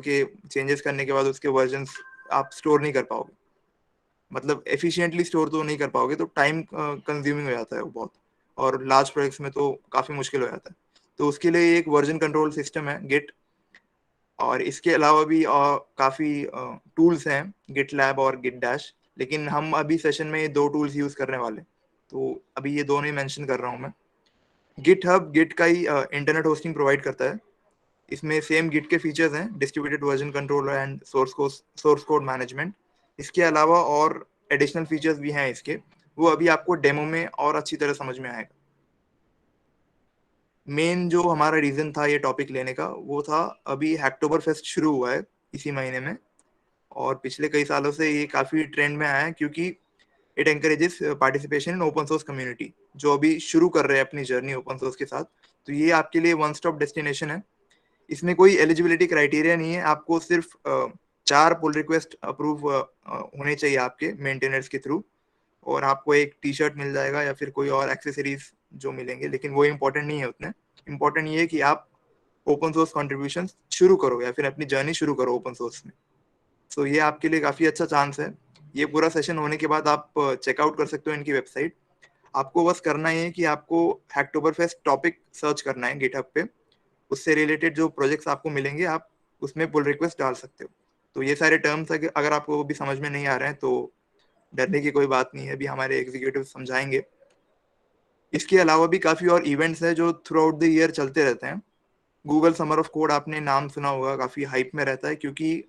के चेंजेस करने के बाद उसके वर्जन्स आप स्टोर नहीं कर पाओगे, मतलब एफिशिएंटली स्टोर तो नहीं कर पाओगे, तो टाइम कंज्यूमिंग हो जाता है वो बहुत, और लार्ज प्रोजेक्ट्स में तो काफ़ी मुश्किल हो जाता है। तो उसके लिए एक वर्जन कंट्रोल सिस्टम है गिट, और इसके अलावा भी काफ़ी टूल्स हैं, गिट लैब और गिट डैश, लेकिन हम अभी सेशन में ये 2 टूल्स यूज़ करने वाले, तो अभी ये दोनों ही मेंशन कर रहा हूँ मैं। गिट हब गिट का ही इंटरनेट होस्टिंग प्रोवाइड करता है। इसमें सेम गिट के फीचर्स हैं, distributed version control and source code management. इसके अलावा और एडिशनल फीचर्स भी हैं इसके, वो अभी आपको डेमो में और अच्छी तरह समझ में आएगा। मेन जो हमारा रीजन था ये टॉपिक लेने का, वो था अभी हैक्टोबर फेस्ट शुरू हुआ है इसी महीने में, और पिछले कई सालों से ये काफ़ी ट्रेंड में आया है, क्योंकि it encourages participation in open source community, जो अभी शुरू कर रहे हैं अपनी जर्नी ओपन सोर्स के साथ। तो ये आपके लिए वन स्टॉप डेस्टिनेशन है। इसमें कोई एलिजिबिलिटी क्राइटेरिया नहीं है, आपको सिर्फ 4 पुल रिक्वेस्ट अप्रूव होने चाहिए आपके मेंटेनर्स के थ्रू, और आपको एक टी शर्ट मिल जाएगा या फिर कोई और एक्सेसरीज जो मिलेंगे, लेकिन वो इम्पोर्टेंट नहीं है उतने। इम्पोर्टेंट ये है कि आप ओपन सोर्स कॉन्ट्रीब्यूशन शुरू करो या फिर अपनी जर्नी शुरू करो ओपन सोर्स में। सो ये आपके लिए काफ़ी अच्छा चांस है। ये पूरा सेशन होने के बाद आप चेकआउट कर सकते हो इनकी वेबसाइट। आपको बस करना ही है कि आपको हैक्टोबर फेस्ट टॉपिक सर्च करना है गिटहब पे, उससे रिलेटेड जो प्रोजेक्ट्स आपको मिलेंगे आप उसमें पुल रिक्वेस्ट डाल सकते हो। तो ये सारे टर्म्स अगर आपको वो भी समझ में नहीं आ रहे हैं तो डरने की कोई बात नहीं है, अभी हमारे एग्जीक्यूटिव समझाएंगे। इसके अलावा भी काफ़ी और इवेंट्स हैं जो थ्रू आउट द ईयर चलते रहते हैं। गूगल समर ऑफ कोड आपने नाम सुना होगा, काफ़ी हाइप में रहता है, क्योंकि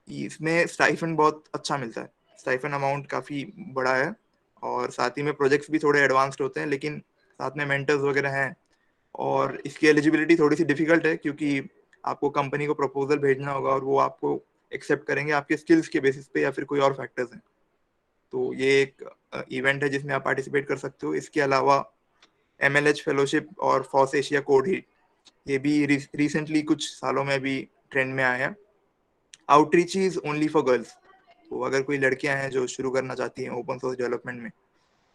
इसमें स्टाइफन बहुत अच्छा मिलता है, स्टाइफन अमाउंट काफ़ी बड़ा है, और साथ ही में प्रोजेक्ट्स भी थोड़े एडवांस्ड होते हैं, लेकिन साथ में मेंटर्स वगैरह हैं। और इसकी एलिजिबिलिटी थोड़ी सी डिफिकल्ट है, क्योंकि आपको कंपनी को प्रपोजल भेजना होगा और वो आपको एक्सेप्ट करेंगे आपके स्किल्स के बेसिस पे या फिर कोई और फैक्टर्स हैं। तो ये एक इवेंट है जिसमें आप पार्टिसिपेट कर सकते हो। इसके अलावा MLH फेलोशिप और फॉस एशिया कोड हिट, ये भी रिसेंटली कुछ सालों में अभी ट्रेंड में आया है। Outreach is only for girls, तो अगर कोई लड़कियां हैं जो शुरू करना चाहती हैं ओपन सोर्स डेवलपमेंट में,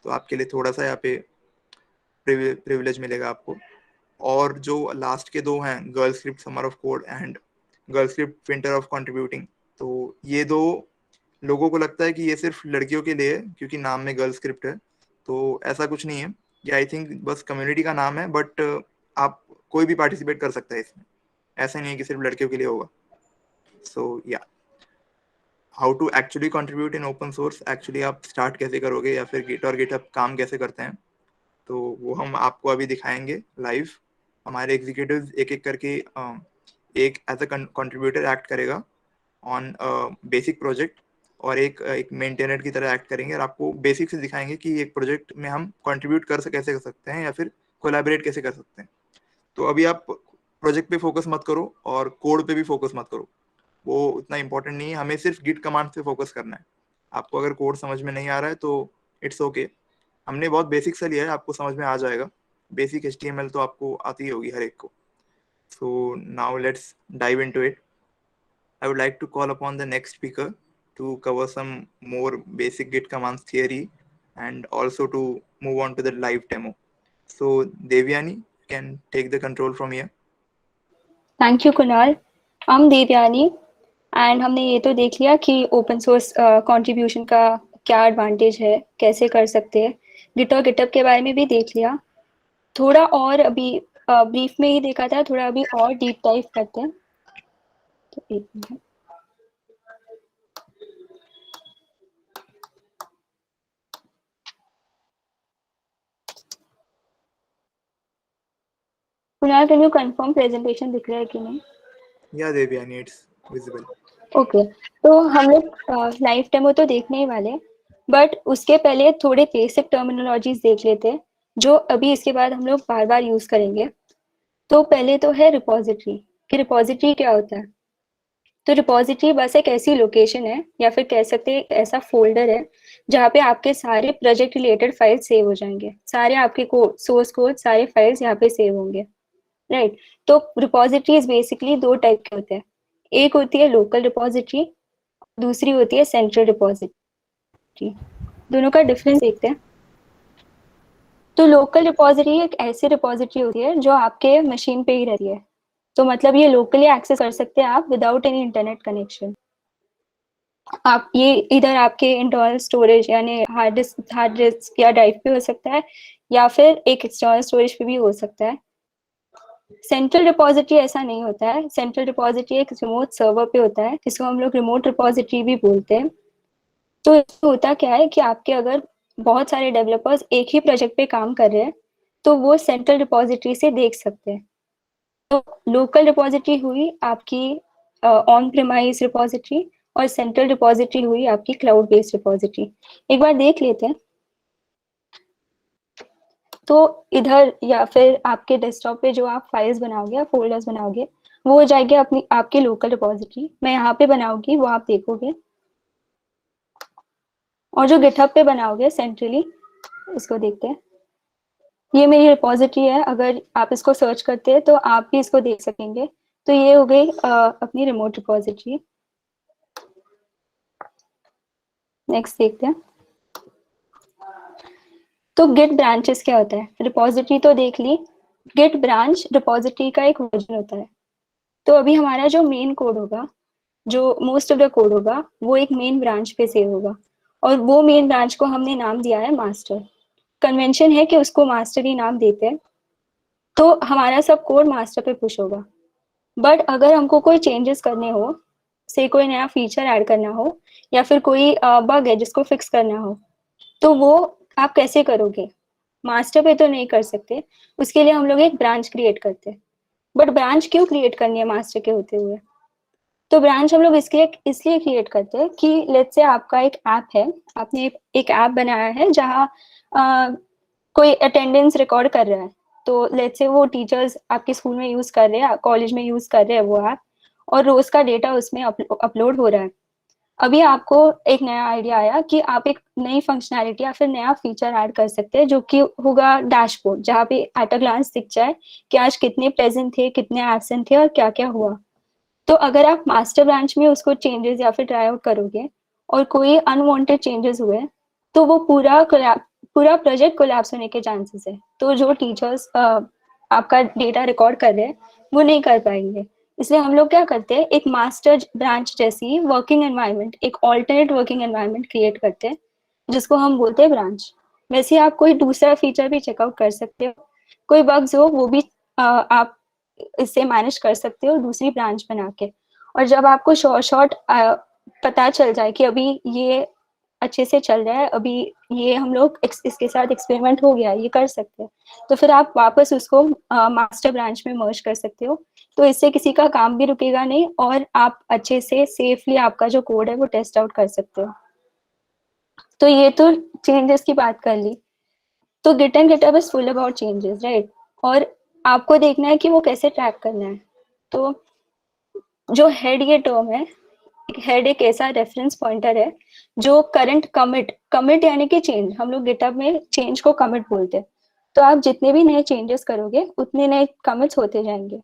तो आपके लिए थोड़ा सा यहाँ पे प्रिविलेज मिलेगा आपको। और जो लास्ट के 2 हैं, girl script summer of code and girl script winter of contributing, तो ये 2 लोगों को लगता है कि ये सिर्फ लड़कियों के लिए है क्योंकि नाम में गर्ल स्क्रिप्ट है, तो ऐसा कुछ नहीं है। ये आई थिंक बस कम्युनिटी का नाम है, बट आप कोई भी पार्टिसिपेट कर सकता है इसमें, ऐसा नहीं है कि सिर्फ लड़कियों के लिए होगा। So yeah, how to actually contribute in open source, actually आप स्टार्ट कैसे करोगे या फिर गिट और गिटहब काम कैसे करते हैं, तो वो हम आपको अभी दिखाएंगे लाइव। हमारे एग्जीक्यूटिव एक एक करके एक एज अ कंट्रीब्यूटर एक्ट करेगा ऑन बेसिक प्रोजेक्ट, और एक मेंटेनर की तरह एक्ट करेंगे, और आपको बेसिक से दिखाएंगे कि एक प्रोजेक्ट में हम कंट्रीब्यूट कैसे कर सकते हैं या फिर कोलैबोरेट कैसे कर सकते हैं। तो अभी आप प्रोजेक्ट पे फोकस मत करो और कोड पे भी फोकस मत करो, वो उतना इंपॉर्टेंट नहीं है, हमें सिर्फ गिट कमांड पे फोकस करना है। आपको अगर कोड समझ में नहीं आ रहा है तो इट्स ओके, हमने बहुत बेसिक से लिया है, आपको समझ में आ जाएगा। बेसिक HTML तो आपको आती ही होगी हर एक को। So now let's dive into it. I would like to call upon the next speaker to cover some more basic Git commands theory and also to move on to the live demo. So Devyani can take the control from here. Thank you Kunal. हम Devyani, and हमने ये तो देख लिया कि open source contribution का क्या advantage है, कैसे कर सकते हैं। गिट और गिटहब के बारे में भी देख लिया, थोड़ा और अभी ब्रीफ में ही देखा था, थोड़ा अभी और डीप डाइव करते हैं। तो एक minute, Kunal can you confirm presentation दिख रहा है कि नहीं? Yeah, Devyani, it's visible. Okay, तो हम लोग लाइव डेमो तो देखने ही वाले, बट उसके पहले थोड़े बेसिक टर्मिनोलॉजीज देख लेते हैं जो अभी इसके बाद हम लोग बार बार यूज करेंगे। तो पहले तो है रिपोजिटरी, कि रिपोजिटरी क्या होता है। तो रिपोजिटरी बस एक ऐसी लोकेशन है, या फिर कह सकते हैं एक ऐसा फोल्डर है जहाँ पे आपके सारे प्रोजेक्ट रिलेटेड फाइल सेव हो जाएंगे, सारे आपके कोड, सोर्स कोड, सारे फाइल्स यहाँ पे सेव होंगे, राइट। तो रिपोजिटरीज बेसिकली 2 टाइप के होते हैं, एक होती है लोकल रिपोजिटरी, दूसरी होती है सेंट्रल रिपोजिटरी। दोनों का डिफरेंस देखते हैं। तो लोकल रिपोजिटरी एक ऐसी रिपोजिटरी होती है जो आपके मशीन पे ही रहती है, तो मतलब ये लोकली एक्सेस कर सकते हैं आप विदाउट एनी इंटरनेट कनेक्शन। आप ये इधर आपके इंटरनल स्टोरेज यानी हार्ड डिस्क या ड्राइव पे हो सकता है, या फिर एक एक्सटर्नल स्टोरेज पे भी हो सकता है। सेंट्रल रिपोजिटरी ऐसा नहीं होता है। सेंट्रल रिपोजिटरी एक रिमोट सर्वर पे होता है, जिसको हम लोग रिमोट रिपोजिटरी भी बोलते हैं। तो इसमें होता क्या है कि आपके अगर बहुत सारे डेवलपर्स एक ही प्रोजेक्ट पे काम कर रहे हैं, तो वो सेंट्रल रिपोजिटरी से देख सकते हैं। तो लोकल रिपोजिटरी हुई आपकी ऑन प्रेमाइज रिपोजिटरी, और सेंट्रल रिपोजिटरी हुई आपकी क्लाउड बेस्ड रिपोजिटरी। एक बार देख लेते हैं। तो इधर या फिर आपके डेस्कटॉप पे जो आप फाइल्स बनाओगे या फोल्डर्स बनाओगे, वो हो जाएगी अपनी आपकी लोकल रिपोजिटरी। मैं यहाँ पे बनाऊंगी, वो आप देखोगे। और जो गिटहब पे बनाओगे सेंट्रली, इसको देखते हैं। ये मेरी रिपोजिटरी है, अगर आप इसको सर्च करते हैं तो आप भी इसको देख सकेंगे। तो ये हो गई अपनी रिमोट रिपोजिटरी। नेक्स्ट देखते हैं। तो गिट ब्रांचेस क्या होता है? रिपोजिटरी तो देख ली, गिट ब्रांच रिपोजिटरी का एक वर्जन होता है। तो अभी हमारा जो मेन कोड होगा, जो मोस्ट ऑफ द कोड होगा, वो एक मेन ब्रांच पे सेव होगा, और वो मेन ब्रांच को हमने नाम दिया है मास्टर। कन्वेंशन है कि उसको मास्टर ही नाम देते हैं। तो हमारा सब कोड मास्टर पे पुश होगा। बट अगर हमको कोई चेंजेस करने हो, से कोई नया फीचर ऐड करना हो, या फिर कोई बग है जिसको फिक्स करना हो, तो वो आप कैसे करोगे? मास्टर पे तो नहीं कर सकते, उसके लिए हम लोग एक ब्रांच क्रिएट करते हैं। बट ब्रांच क्यों क्रिएट करनी है मास्टर के होते हुए? तो ब्रांच हम लोग इसलिए क्रिएट करते हैं कि लेट्स से आपका एक ऐप है, आपने एक ऐप बनाया है जहाँ कोई अटेंडेंस रिकॉर्ड कर रहा है। तो लेट्स से वो टीचर्स आपके स्कूल में यूज कर रहे हैं, कॉलेज में यूज कर रहे हैं वो ऐप, और रोज का डेटा उसमें अपलोड हो रहा है। अभी आपको एक नया आइडिया आया कि आप एक नई फंक्शनैलिटी या फिर नया फीचर ऐड कर सकते हैं, जो कि होगा डैशबोर्ड, जहाँ पे एट अ ग्लांस दिख जाए कि आज कितने प्रेजेंट थे, कितने एब्सेंट थे और क्या क्या हुआ। तो अगर आप मास्टर ब्रांच में उसको चेंजेस या फिर ट्राई आउट करोगे और कोई अनवांटेड चेंजेस हुए, तो वो पूरा प्रोजेक्ट कोलैप्स होने के चांसेस है। तो जो टीचर्स आपका डेटा रिकॉर्ड कर रहे हैं, वो नहीं कर पाएंगे। इसलिए हम लोग क्या करते हैं, एक मास्टर ब्रांच जैसी वर्किंग एनवायरनमेंट, एक ऑल्टरनेट वर्किंग एनवायरनमेंट क्रिएट करते हैं, जिसको हम बोलते हैं ब्रांच। वैसे आप कोई दूसरा फीचर भी चेकआउट कर सकते हो, कोई बग्स हो वो भी आप इससे मैनेज कर सकते हो दूसरी ब्रांच बना के। और जब आपको शॉर्ट पता चल जाए कि अभी ये अच्छे से चल रहा है, अभी ये हम लोग इसके साथ एक्सपेरिमेंट हो गया, ये कर सकते हैं, तो फिर आप वापस उसको मास्टर ब्रांच में मर्ज कर सकते हो। तो इससे किसी का काम भी रुकेगा नहीं, और आप अच्छे से सेफली आपका जो कोड है वो टेस्ट आउट कर सकते हो। तो ये तो चेंजेस की बात कर ली। तो git and GitHub is full about changes, right? और आपको देखना है कि वो कैसे ट्रैक करना है। तो जो हेड ये टर्म है, हेड एक ऐसा रेफरेंस पॉइंटर है जो करंट कमिट यानी कि चेंज, हम लोग गिटहब में चेंज को कमिट बोलते हैं। तो आप जितने भी नए चेंजेस करोगे उतने नए कमिट्स होते जाएंगे।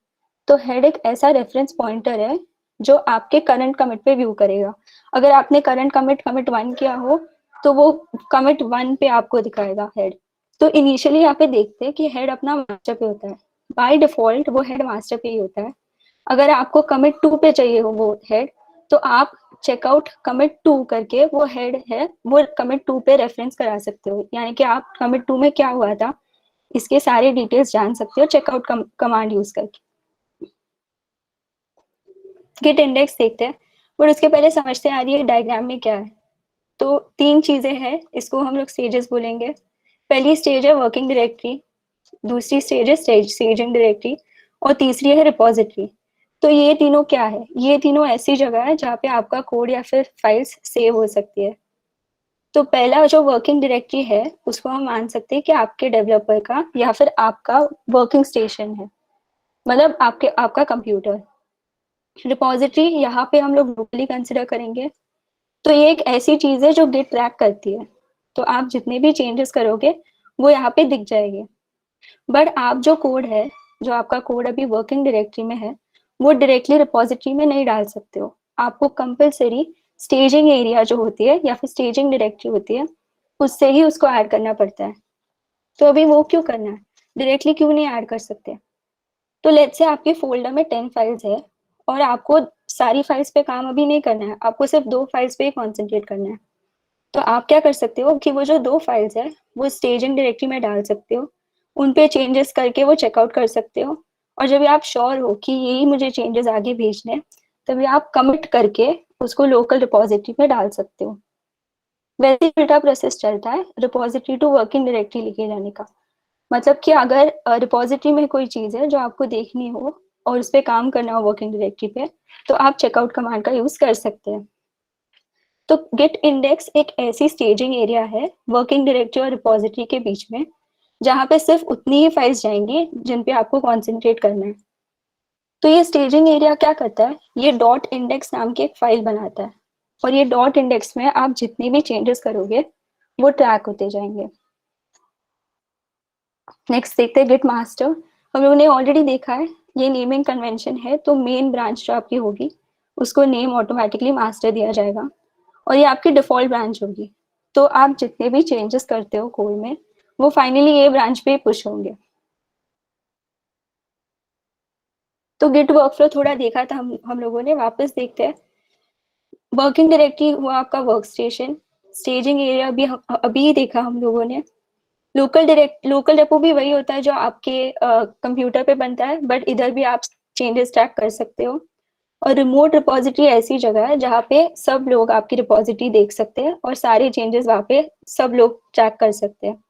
तो हेड एक ऐसा रेफरेंस पॉइंटर है जो आपके करंट कमिट पे व्यू करेगा। अगर आपने करंट कमिट 1 किया हो, तो वो कमिट 1 पे आपको दिखाएगा हेड। तो इनिशियली यहाँ पे देखते हैं कि हेड अपना मास्टर पे होता है, बाय डिफॉल्ट वो हेड मास्टर पे ही होता है। अगर आपको कमिट 2 पे चाहिए हो वो हेड, तो आप चेकआउट कमिट 2 करके वो हेड है वो कमिट 2 पे रेफरेंस करा सकते हो, यानी कि आप कमिट 2 में क्या हुआ था इसके सारे डिटेल्स जान सकते हो चेकआउट कमांड यूज करके। गिट इंडेक्स देखते हैं, बट उसके पहले समझते हैं यार ये डायग्राम में क्या है। तो 3 चीजें हैं, इसको हम लोग स्टेजेस बोलेंगे। पहली स्टेज है वर्किंग डायरेक्टरी, दूसरी स्टेज है स्टेजिंग डायरेक्टरी, और तीसरी है रिपोजिटरी। तो ये तीनों क्या है? ये तीनों ऐसी जगह है जहाँ पे आपका कोड या फिर फाइल्स सेव हो सकती है। तो पहला जो वर्किंग डायरेक्टरी है, उसको हम मान सकते हैं कि आपके डेवलपर का या फिर आपका वर्किंग स्टेशन है, मतलब आपका कंप्यूटर। रिपोजिटरी यहाँ पे हम लोग लोकली कंसिडर करेंगे। तो ये एक ऐसी चीज है जो गिट ट्रैक करती है। तो आप जितने भी चेंजेस करोगे वो यहाँ पे दिख जाएंगे। बट आप जो कोड है, जो आपका कोड अभी वर्किंग डायरेक्टरी में है, वो डायरेक्टली रिपोजिटरी में नहीं डाल सकते हो। आपको कंपलसरी स्टेजिंग एरिया जो होती है या फिर स्टेजिंग डायरेक्टरी होती है, उससे ही उसको ऐड करना पड़ता है। तो अभी वो क्यों करना है, डायरेक्टली क्यों नहीं ऐड कर सकते? तो लेट्स से आपके फोल्डर में 10 फाइल्स है और आपको सारी फाइल्स पे काम अभी नहीं करना है, आपको सिर्फ 2 फाइल्स पे ही कॉन्सेंट्रेट करना है। तो आप क्या कर सकते हो कि वो जो 2 फाइल्स है वो स्टेजिंग डायरेक्टरी में डाल सकते हो, उन पे चेंजेस करके वो चेकआउट कर सकते हो, और जब आप श्योर हो कि यही मुझे चेंजेस आगे भेजने हैं, तभी आप कमिट करके उसको लोकल रिपोजिटरी में डाल सकते हो। वैसे ही उल्टा प्रोसेस चलता है रिपोजिटरी टू वर्किंग डायरेक्टरी लेके जाने का। मतलब कि अगर रिपोजिटरी में कोई चीज है जो आपको देखनी हो और उस पर काम करना हो वर्किंग डायरेक्टरी पे, तो आप चेकआउट कमांड का यूज कर सकते हैं। तो गिट इंडेक्स एक ऐसी स्टेजिंग एरिया है वर्किंग डायरेक्टरी और रिपोजिटरी के बीच में, जहां पे सिर्फ उतनी ही फाइल्स जाएंगी जिन पे आपको कॉन्सेंट्रेट करना है। तो ये स्टेजिंग एरिया क्या करता है, ये डॉट इंडेक्स नाम की एक फाइल बनाता है, और ये डॉट इंडेक्स में आप जितनी भी चेंजेस करोगे वो ट्रैक होते जाएंगे। नेक्स्ट देखते हैं गिट मास्टर। हम लोगों ने ऑलरेडी देखा है ये नेमिंग कन्वेंशन है, तो मेन ब्रांच जो आपकी होगी उसको नेम ऑटोमेटिकली मास्टर दिया जाएगा, और ये आपकी डिफॉल्ट ब्रांच होगी। तो आप जितने भी चेंजेस करते हो कोड में वो फाइनली ये ब्रांच पे पुश होंगे। तो गिट वर्कफ्लो थोड़ा देखा था हम लोगों ने, वापस देखते हैं। वर्किंग डायरेक्टरी हुआ आपका वर्क स्टेशन, स्टेजिंग एरिया भी अभी देखा हम लोगों ने। लोकल डेपो भी वही होता है जो आपके कंप्यूटर पे बनता है, बट इधर भी आप चेंजेस ट्रैक कर सकते हो। और रिमोट रिपोजिटरी ऐसी जगह है जहाँ पे सब लोग आपकी रिपोजिटरी देख सकते हैं और सारे चेंजेस वहाँ पे सब लोग ट्रैक कर सकते हैं।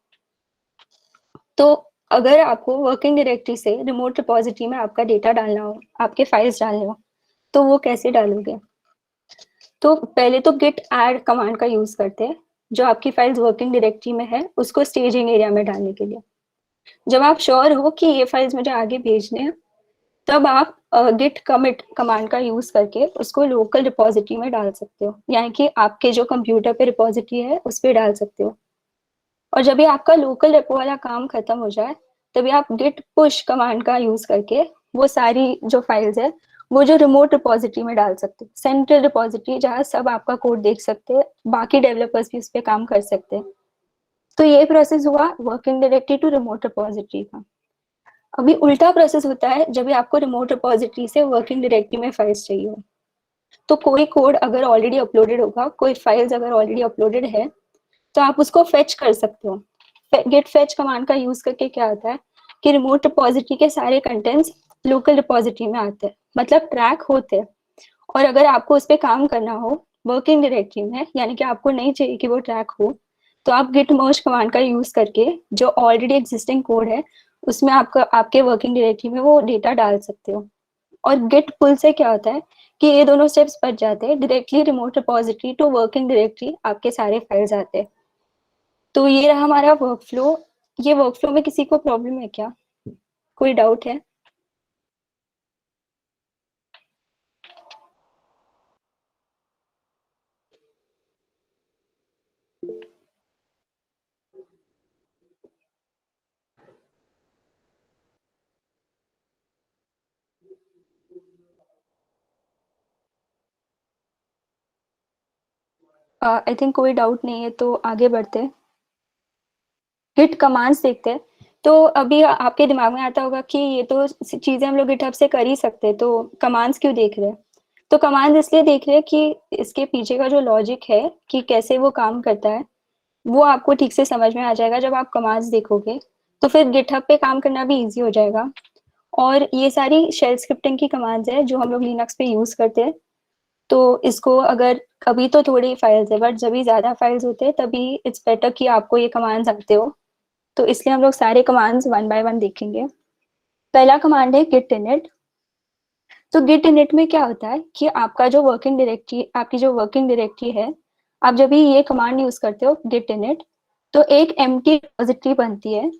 तो अगर आपको वर्किंग डायरेक्टरी से रिमोट रिपोजिटरी में आपका डेटा डालना हो, आपके फाइल्स डालने हो, तो वो कैसे डालोगे? तो पहले तो गिट ऐड कमांड का यूज करते हैं, जो आपकी फाइल्स वर्किंग डायरेक्टरी में है उसको स्टेजिंग एरिया में डालने के लिए। जब आप श्योर हो कि ये फाइल्स मुझे आगे भेजने हैं, तब आप गिट कमिट कमांड का यूज करके उसको लोकल रिपोजिटरी में डाल सकते हो, यानी कि आपके जो कंप्यूटर पे रिपोजिटरी है उस पर डाल सकते हो। और जब भी आपका लोकल रेपो वाला काम खत्म हो जाए, तभी आप गिट पुश कमांड का यूज करके वो सारी जो फाइल्स है वो जो रिमोट रिपोजिटरी में डाल सकते हो, सेंट्रल रिपोजिटरी जहाँ सब आपका कोड देख सकते हैं, बाकी डेवलपर्स भी उस पर काम कर सकते हैं। तो ये प्रोसेस हुआ working directory to remote repository का। अभी उल्टा प्रोसेस होता है जब भी आपको रिमोट रिपोजिटरी से वर्किंग डायरेक्टरी में फाइल्स चाहिए हो। तो कोई कोड अगर ऑलरेडी अपलोडेड होगा, कोई फाइल्स अगर ऑलरेडी अपलोडेड है, तो आप उसको फेच कर सकते हो। गेट फेच कमांड का यूज करके क्या होता है कि रिमोट रिपोजिटरी के सारे कंटेंट्स लोकल रिपोजिटरी में आते हैं, मतलब ट्रैक होते हैं। और अगर आपको उस पर काम करना हो वर्किंग डायरेक्टरी में, यानी कि आपको नहीं चाहिए कि वो ट्रैक हो, तो आप गिट मर्ज कमांड का यूज करके जो ऑलरेडी एग्जिस्टिंग कोड है उसमें आपका आपके वर्किंग डायरेक्टरी में वो डेटा डाल सकते हो। और गिट पुल से क्या होता है कि ये दोनों स्टेप्स बच जाते हैं, directly remote repository to working directory आपके सारे फाइल्स आते हैं। तो ये रहा हमारा वर्कफ्लो। ये वर्कफ्लो में किसी को प्रॉब्लम है क्या, कोई डाउट है? आई थिंक कोई डाउट नहीं है, तो आगे बढ़ते हैं। गिट कमांड्स देखते हैं। तो अभी आपके दिमाग में आता होगा कि ये तो चीजें हम लोग गिटहब से कर ही सकते हैं, तो कमांड्स क्यों देख रहे हैं? तो कमांड्स इसलिए देख रहे हैं कि इसके पीछे का जो लॉजिक है कि कैसे वो काम करता है वो आपको ठीक से समझ में आ जाएगा जब आप कमांड्स देखोगे। तो फिर गिटहब पे काम करना भी इजी हो जाएगा। और ये सारी शेल स्क्रिप्टिंग की कमांड्स है जो हम लोग लिनक्स पे यूज करते हैं। तो इसको अगर अभी तो थोड़ी फाइल्स है, बट जब भी ज्यादा फाइल्स होते हैं तभी इट्स बेटर कि आपको ये कमांड्स आते हो। तो इसलिए हम लोग सारे कमांड्स वन बाय वन देखेंगे। पहला कमांड है गिट इनिट। तो गिट इनिट में क्या होता है कि आपकी जो वर्किंग डायरेक्टरी है, आप जब भी ये कमांड यूज करते हो गिट इनिट, तो एक एम्प्टी रिपोजिटरी बनती है।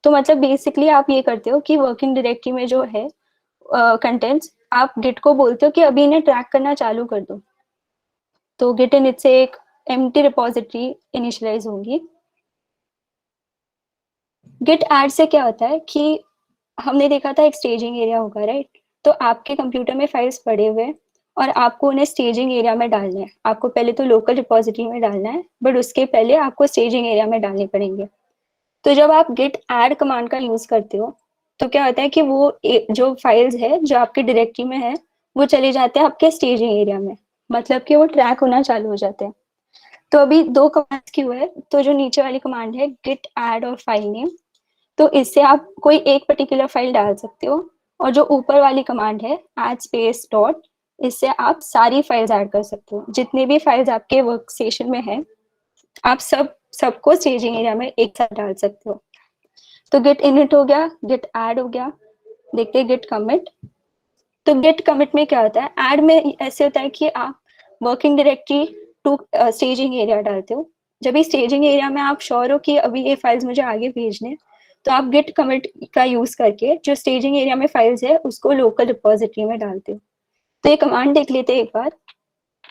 तो मतलब बेसिकली आप ये करते हो कि वर्किंग डायरेक्टरी में जो है कंटेंट्स, आप गिट को बोलते हो कि अभी इन्हें ट्रैक करना चालू कर दो। तो गिट इनिट से एक एम्प्टी रिपोजिटरी इनिशियलाइज होगी। गिट ऐड से क्या होता है कि हमने देखा था एक स्टेजिंग एरिया होगा, राइट? तो आपके कंप्यूटर में फाइल्स पड़े हुए हैं और आपको उन्हें स्टेजिंग एरिया में डालना है। आपको पहले तो लोकल रिपोजिटरी में डालना है, बट उसके पहले आपको स्टेजिंग एरिया में डालने पड़ेंगे। तो जब आप गिट ऐड कमांड का यूज करते हो, तो क्या होता है कि वो जो फाइल्स है जो आपके डायरेक्टरी में है वो चले जाते हैं आपके स्टेजिंग एरिया में, मतलब कि वो ट्रैक होना चालू हो जाते हैं। तो अभी दो कमांड्स की हुए है, तो जो नीचे वाली कमांड है git add और फाइल नेम, तो इससे आप कोई एक पर्टिकुलर फाइल डाल सकते हो, और जो ऊपर वाली कमांड है add space dot, इससे आप सारी फाइल्स ऐड कर सकते हो, जितने भी फाइल्स आपके वर्क स्टेशन में है आप सबको स्टेजिंग एरिया में एक साथ डाल सकते हो। तो git init हो गया, git add हो गया, देखते हैं git commit। तो git commit में क्या होता है, add में ऐसे होता है कि आप working directory to staging area डालते हो। जब भी स्टेजिंग एरिया में आप श्योर हो कि अभी ये फाइल्स मुझे आगे भेजने, तो आप git commit का यूज करके जो स्टेजिंग एरिया में फाइल्स है उसको लोकल रिपोजिटरी में डालते हो। तो ये कमांड देख लेते हैं एक बार,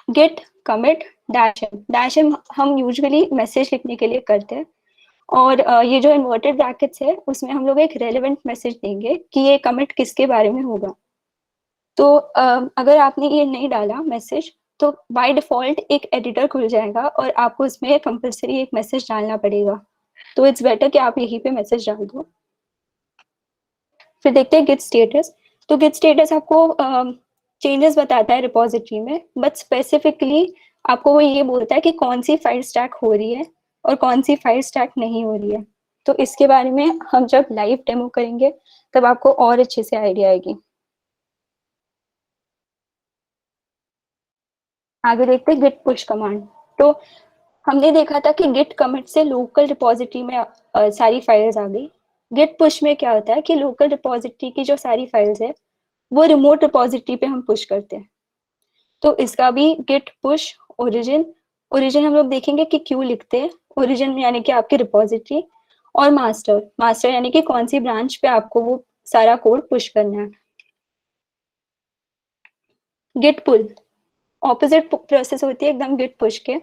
git commit -m हम यूजुअली मैसेज लिखने के लिए करते हैं, और ये जो इन्वर्टेड ब्रैकेट्स है उसमें हम लोग एक रेलेवेंट मैसेज देंगे कि ये कमिट किसके बारे में होगा। तो अगर आपने ये नहीं डाला मैसेज, तो बाय डिफॉल्ट एक एडिटर खुल जाएगा और आपको उसमें कंपलसरी एक मैसेज डालना पड़ेगा। तो इट्स बेटर कि आप यहीं पे मैसेज डाल दो। फिर देखते हैं गिट स्टेटस। तो गिट स्टेटस आपको चेंजेस बताता है रिपोजिटरी में, बट स्पेसिफिकली आपको वो ये बोलता है कि कौन सी फाइल स्टैक हो रही है और कौन सी फाइल स्टैक नहीं हो रही है। तो इसके बारे में हम जब लाइव डेमो करेंगे तब आपको और अच्छे से आइडिया आएगी। आगे देखते हैं गिट पुश कमांड। तो हमने देखा था कि गिट कमिट से लोकल रिपोजिटरी में सारी फाइल्स आ गई। गिट पुश में क्या होता है कि लोकल रिपोजिटरी की जो सारी फाइल्स है वो रिमोट रिपोजिटरी पे हम पुश करते हैं। तो इसका भी गिट पुश ओरिजिन, ओरिजिन हम लोग देखेंगे कि क्यों लिखते हैं। ओरिजिन यानी कि आपकी रिपोजिटरी, और मास्टर, मास्टर यानी कि कौन सी ब्रांच पे आपको वो सारा कोड पुश करना है। गिट पुल ऑपोजिट प्रोसेस होती है एकदम गिट पुश के।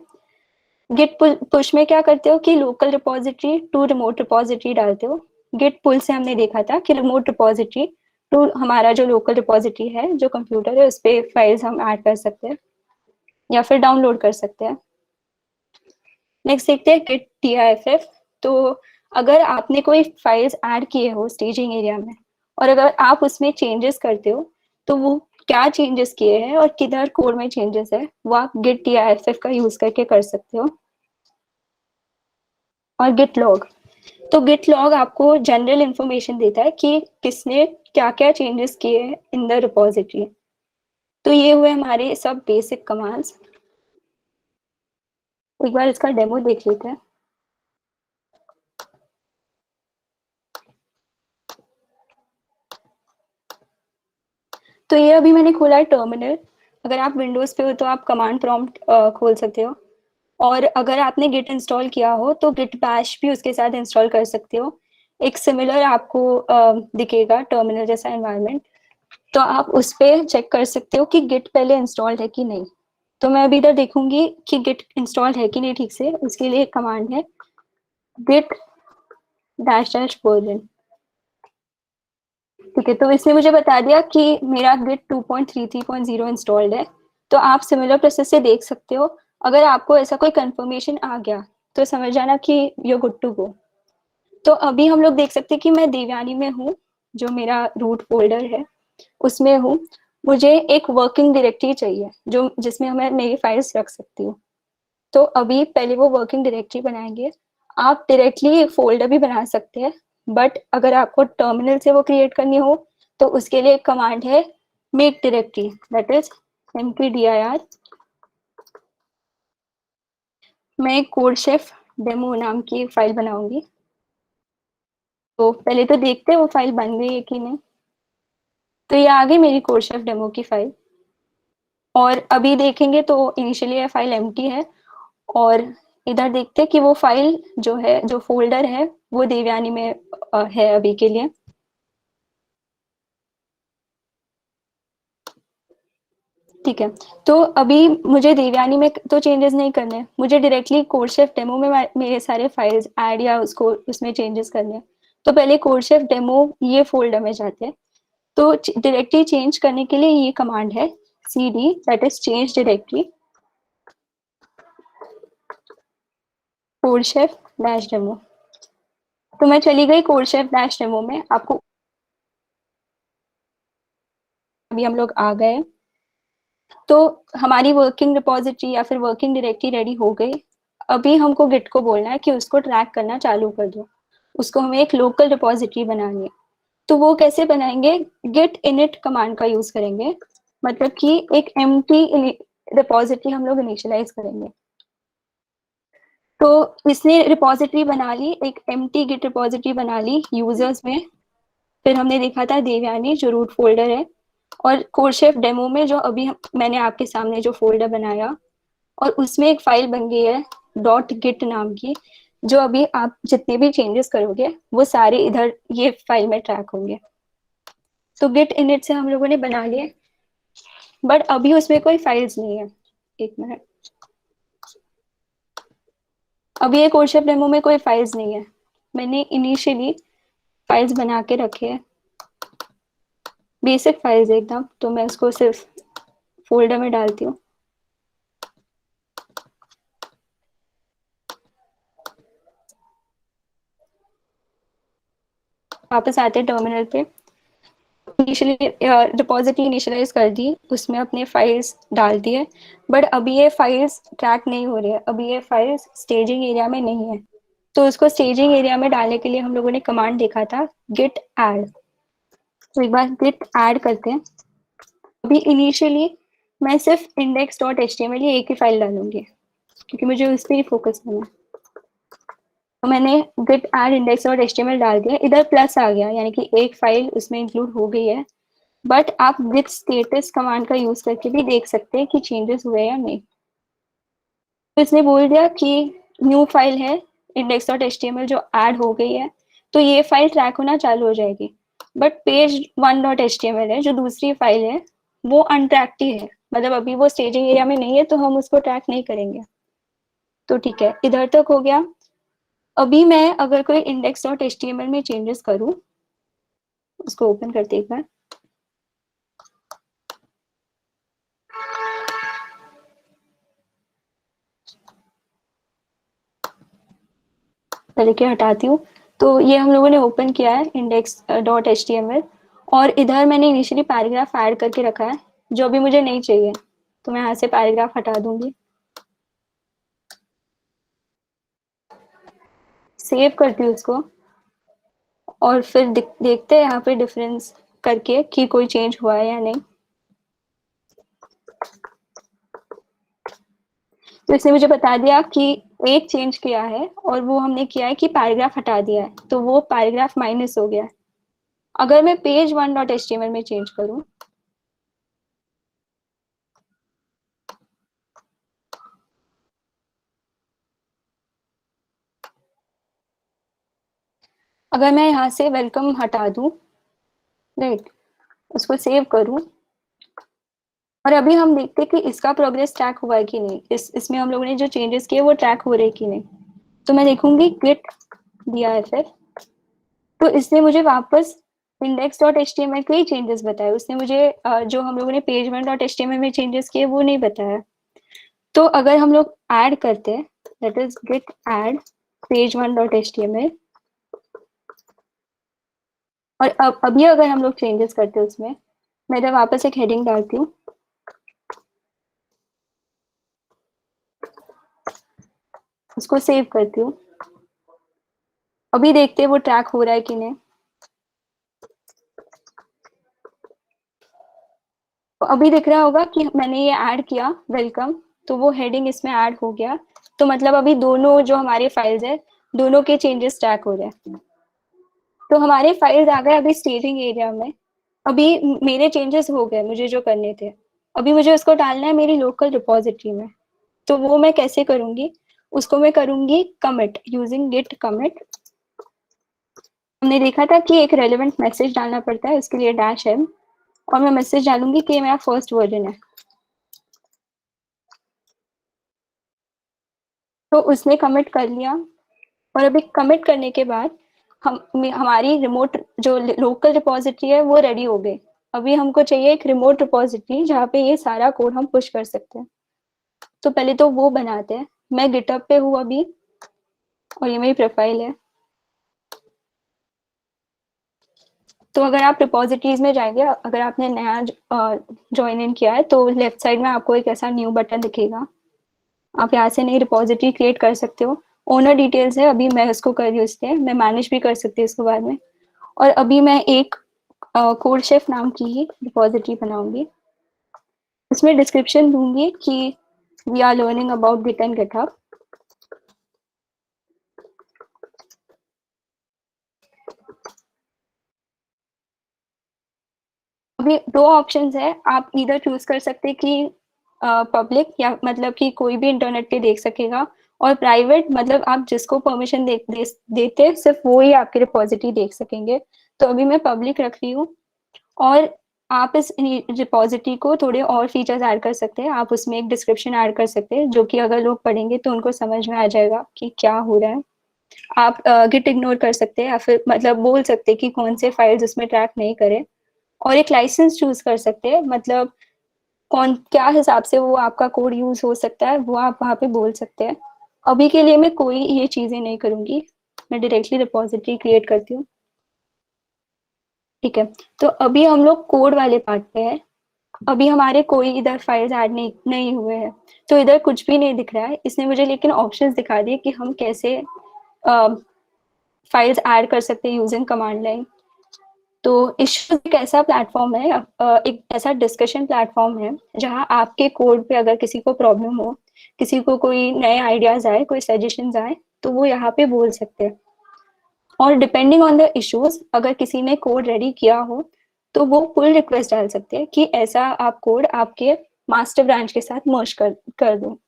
गिट पुश में क्या करते हो कि local repository to remote repository डालते हो। गिट पुल से हमने देखा था कि रिमोट रिपोजिटरी टू हमारा जो लोकल रिपोजिटरी है जो कंप्यूटर है उस पर फाइल्स हम ऐड कर सकते हैं या फिर डाउनलोड कर सकते हैं। नेक्स्ट देखते हैं गिट टीआईएफएफ। तो अगर आपने कोई फाइल्स ऐड किए हो स्टेजिंग एरिया में और अगर आप उसमें चेंजेस करते हो, तो वो क्या चेंजेस किए हैं और किधर कोड में चेंजेस है वो आप गिट टीआईएफएफ का यूज करके कर सकते हो। और गिट लॉग, तो गिट लॉग आपको जनरल इंफॉर्मेशन देता है कि किसने क्या क्या चेंजेस किए हैं इन द रिपोजिटरी। तो ये हुए हमारे सब बेसिक कमांड्स। एक बार इसका डेमो देख लेते हैं। तो ये अभी मैंने खोला है टर्मिनल। अगर आप विंडोज पे हो तो आप कमांड प्रॉम्प्ट खोल सकते हो, और अगर आपने गिट इंस्टॉल किया हो तो गिट बैश भी उसके साथ इंस्टॉल कर सकते हो। एक सिमिलर आपको दिखेगा टर्मिनल जैसा एनवायरनमेंट, तो आप उस पर चेक कर सकते हो कि गिट पहले इंस्टॉल्ड है कि नहीं। तो मैं अभी इधर देखूंगी कि गिट इंस्टॉल्ड है कि नहीं ठीक से। उसके लिए एक कमांड है गिट -version। ठीक है, तो इसने मुझे बता दिया कि मेरा गिट 2.33.0 इंस्टॉल्ड है। तो आप सिमिलर प्रोसेस से देख सकते हो। अगर आपको ऐसा कोई कंफर्मेशन आ गया तो समझ जाना कि यू गुड टू गो। तो अभी हम लोग देख सकते हैं कि मैं देवयानी में हूँ, जो मेरा रूट फोल्डर है उसमें हूँ। मुझे एक वर्किंग डायरेक्टरी चाहिए जो जिसमें मैं मेरी फाइल्स रख सकती हूँ। तो अभी पहले वो वर्किंग डायरेक्टरी बनाएंगे। आप डायरेक्टली एक फोल्डर भी बना सकते हैं, बट अगर आपको टर्मिनल से वो क्रिएट करनी हो तो उसके लिए एक कमांड है make directory, that is mkdir। मैं कोड शेफ डेमो नाम की एक फाइल बनाऊंगी। तो पहले तो देखते हैं वो फाइल बन गई है कि नहीं। तो ये आ गई मेरी कोड शेफ डेमो की फाइल, और अभी देखेंगे तो इनिशियली ये फाइल एम्प्टी है। और इधर देखते हैं कि वो फाइल जो है, जो फोल्डर है वो देवयानी में है अभी के लिए। ठीक है, तो अभी मुझे देवयानी में तो चेंजेस नहीं करने, मुझे डायरेक्टली कोडशेफ डेमो में मेरे सारे फाइल्स ऐड या उसको उसमें चेंजेस करने। तो पहले कोडशेफ डेमो ये फोल्डर में जाते हैं। तो डायरेक्टरी चेंज करने के लिए ये कमांड है cd, that is change directory CodeChef -demo. तो मैं चली गई कोडशेफ -डेमो में। आपको अभी हम लोग आ गए। तो हमारी वर्किंग रिपोजिटरी या फिर वर्किंग डायरेक्टरी रेडी हो गई। अभी हमको गिट को बोलना है कि उसको ट्रैक करना चालू कर दो। उसको हमें एक लोकल रिपोजिटरी बनानी है। तो वो कैसे बनाएंगे? गिट इनिट कमांड का यूज करेंगे। मतलब कि एक एम्प्टी रिपोजिटरी हम लोग इनिशियलाइज करेंगे। तो इसने रिपोजिटरी बना ली, एक एम्प्टी गिट रिपोजिटरी बना ली यूजर्स में। फिर हमने देखा था देवयानी जो रूट फोल्डर है, और कोडशेफ डेमो में जो अभी मैंने आपके सामने जो फोल्डर बनाया, और उसमें एक फाइल बन गई है डॉट गिट नाम की, जो अभी आप जितने भी चेंजेस करोगे वो सारे इधर ये फाइल में ट्रैक होंगे। तो गिट इनिट से हम लोगों ने बना लिए, बट अभी उसमें कोई फाइल्स नहीं है। एक मिनट, अभी ये कोडशेफ डेमो में कोई फाइल्स नहीं है। मैंने इनिशियली फाइल्स बना के रखे हैं, बेसिक फाइल्स एकदम। तो मैं उसको सिर्फ फोल्डर में डालती हूँ। वापस आते हैं टर्मिनल पे। इनिशियली रिपोजिटरी इनिशियलाइज कर दी, उसमें अपने फाइल्स डाल दिए, बट अभी ये फाइल्स ट्रैक नहीं हो रही है। अभी ये फाइल्स स्टेजिंग एरिया में नहीं है। तो उसको स्टेजिंग एरिया में डालने के लिए हम लोगों ने कमांड देखा था गिट एड। तो एक बार गिट एड करते हैं। अभी इनिशियली मैं सिर्फ index dot H T M L ये एक ही फाइल डालूंगी, क्योंकि मुझे उस पर ही फोकस करना है। तो मैंने git add index dot H T M L डाल दिया, इधर प्लस आ गया, यानी कि एक फाइल उसमें इंक्लूड हो गई है। बट आप गिट स्टेटस कमांड का यूज करके भी देख सकते हैं कि चेंजेस हुए या नहीं। तो इसने बोल दिया कि न्यू फाइल है index dot H T M L जो ऐड हो गई है, तो ये फाइल ट्रैक होना चालू हो जाएगी। But page one dot H T M L है जो दूसरी फाइल है, वो अनट्रैक्ड ही है। मतलब अभी वो स्टेजिंग एरिया में नहीं है, तो हम उसको ट्रैक नहीं करेंगे। तो ठीक है, इधर तक हो गया। अभी मैं अगर कोई index dot H T M L में चेंजेस करूँ, उसको ओपन करते एक बार। पहले क्या हटाती हूँ। तो ये हम लोगों ने ओपन किया है index dot H T M L, और इधर मैंने इनिशियली पैराग्राफ ऐड करके रखा है जो अभी मुझे नहीं चाहिए। तो मैं यहाँ से पैराग्राफ हटा दूंगी, सेव करती हूँ उसको, और फिर देखते हैं यहाँ पे डिफरेंस करके कि कोई चेंज हुआ है या नहीं। तो इसने मुझे बता दिया कि एक चेंज किया है, और वो हमने किया है कि पैराग्राफ हटा दिया है, तो वो पैराग्राफ माइनस हो गया है। अगर मैं page one dot H T M L में चेंज करूँ, अगर मैं यहाँ से वेलकम हटा दूँ, राइट, उसको सेव करूँ, और अभी हम देखते हैं कि इसका प्रोग्रेस ट्रैक हुआ है कि नहीं। इसमें हम लोगों ने जो चेंजेस किए वो ट्रैक हो रहे कि नहीं। तो मैं देखूंगी गिट दिया है फिर, तो इसने मुझे वापस index dot H T M L के ही चेंजेस बताए। उसने मुझे जो हम लोगों ने page one dot H T M L में चेंजेस किए वो नहीं बताया। तो अगर हम लोग ऐड करते हैं, that is git add page one dot H T M L, और अब अभी अगर हम लोग चेंजेस करते हैं उसमें, मैं इधर वापस एक हेडिंग डालती हूँ, उसको सेव करती हूँ। अभी देखते हैं वो ट्रैक हो रहा है कि नहीं। तो अभी दिख रहा होगा कि मैंने ये ऐड किया वेलकम, तो वो हेडिंग इसमें ऐड हो गया। तो मतलब अभी दोनों जो हमारे फाइल्स है, दोनों के चेंजेस ट्रैक हो रहे हैं। तो हमारे फाइल्स आ गए अभी स्टेजिंग एरिया में। अभी मेरे चेंजेस हो गए मुझे जो करने थे। अभी मुझे उसको डालना है मेरी लोकल रिपोजिटरी में। तो वो मैं कैसे करूंगी? उसको मैं करूंगी कमिट यूजिंग गिट कमिट। हमने देखा था कि एक रेलेवेंट मैसेज डालना पड़ता है, उसके लिए डैश एम, और मैं मैसेज डालूंगी कि मेरा फर्स्ट वर्जन है। तो उसने कमिट कर लिया, और अभी कमिट करने के बाद हमारी रिमोट जो लोकल रिपोजिटरी है वो रेडी हो गई। अभी हमको चाहिए एक रिमोट रिपोजिटरी जहाँ पे ये सारा कोड हम पुश कर सकते हैं। तो पहले तो वो बनाते हैं। मैं गिटहब पे हूँ अभी, और ये मेरी प्रोफाइल है। तो अगर आप रिपोजिटरीज में जाएंगे, अगर आपने नया ज्वाइन इन किया है तो लेफ्ट साइड में आपको एक ऐसा न्यू बटन दिखेगा, आप यहाँ से नई रिपोजिटरी क्रिएट कर सकते हो। ओनर डिटेल्स है, अभी मैं उसको कर रही हूँ, इसलिए मैं मैनेज भी कर सकती हूँ इसको बाद में। और अभी मैं एक कोडशेफ नाम की ही रिपोजिटरी बनाऊंगी, इसमें डिस्क्रिप्शन दूंगी कि we are learning about git and GitHub. अभी दो ऑप्शंस है, आप इधर चूज कर सकते हैं कि पब्लिक, या मतलब कि कोई भी इंटरनेट पे देख सकेगा, और प्राइवेट मतलब आप जिसको परमिशन देते सिर्फ वो ही आपकी रिपोजिटरी देख सकेंगे। तो अभी मैं पब्लिक रख रही हूँ। और आप इस रिपोजिटरी को थोड़े और फीचर्स ऐड कर सकते हैं, आप उसमें एक डिस्क्रिप्शन ऐड कर सकते हैं जो कि अगर लोग पढ़ेंगे तो उनको समझ में आ जाएगा कि क्या हो रहा है। आप गिट इग्नोर कर सकते हैं, या फिर मतलब बोल सकते हैं कि कौन से फाइल्स उसमें ट्रैक नहीं करें। और एक लाइसेंस चूज कर सकते हैं, मतलब कौन क्या हिसाब से वो आपका कोड यूज हो सकता है वो आप वहाँ पे बोल सकते हैं। अभी के लिए मैं कोई ये चीजें नहीं करूंगी, मैं डायरेक्टली रिपोजिटरी क्रिएट करती हूँ। ठीक है, तो अभी हम लोग कोड वाले पार्ट पे है। अभी हमारे कोई इधर फाइल्स ऐड नहीं हुए हैं, तो इधर कुछ भी नहीं दिख रहा है। इसने मुझे लेकिन ऑप्शंस दिखा दिए कि हम कैसे फाइल्स ऐड कर सकते हैं यूजिंग कमांड लाइन। तो इश्यूज एक ऐसा प्लेटफॉर्म है, एक ऐसा डिस्कशन प्लेटफॉर्म है जहां आपके कोड पे अगर किसी को प्रॉब्लम हो, किसी को कोई नए आइडियाज आए, कोई सजेशंस आए, तो वो यहाँ पे बोल सकते हैं। और डिपेंडिंग ऑन द इश्यूज, अगर किसी ने कोड रेडी किया हो तो वो पुल रिक्वेस्ट डाल सकते हैं कि ऐसा आप कोड आपके मास्टर ब्रांच के साथ मर्ज कर दो।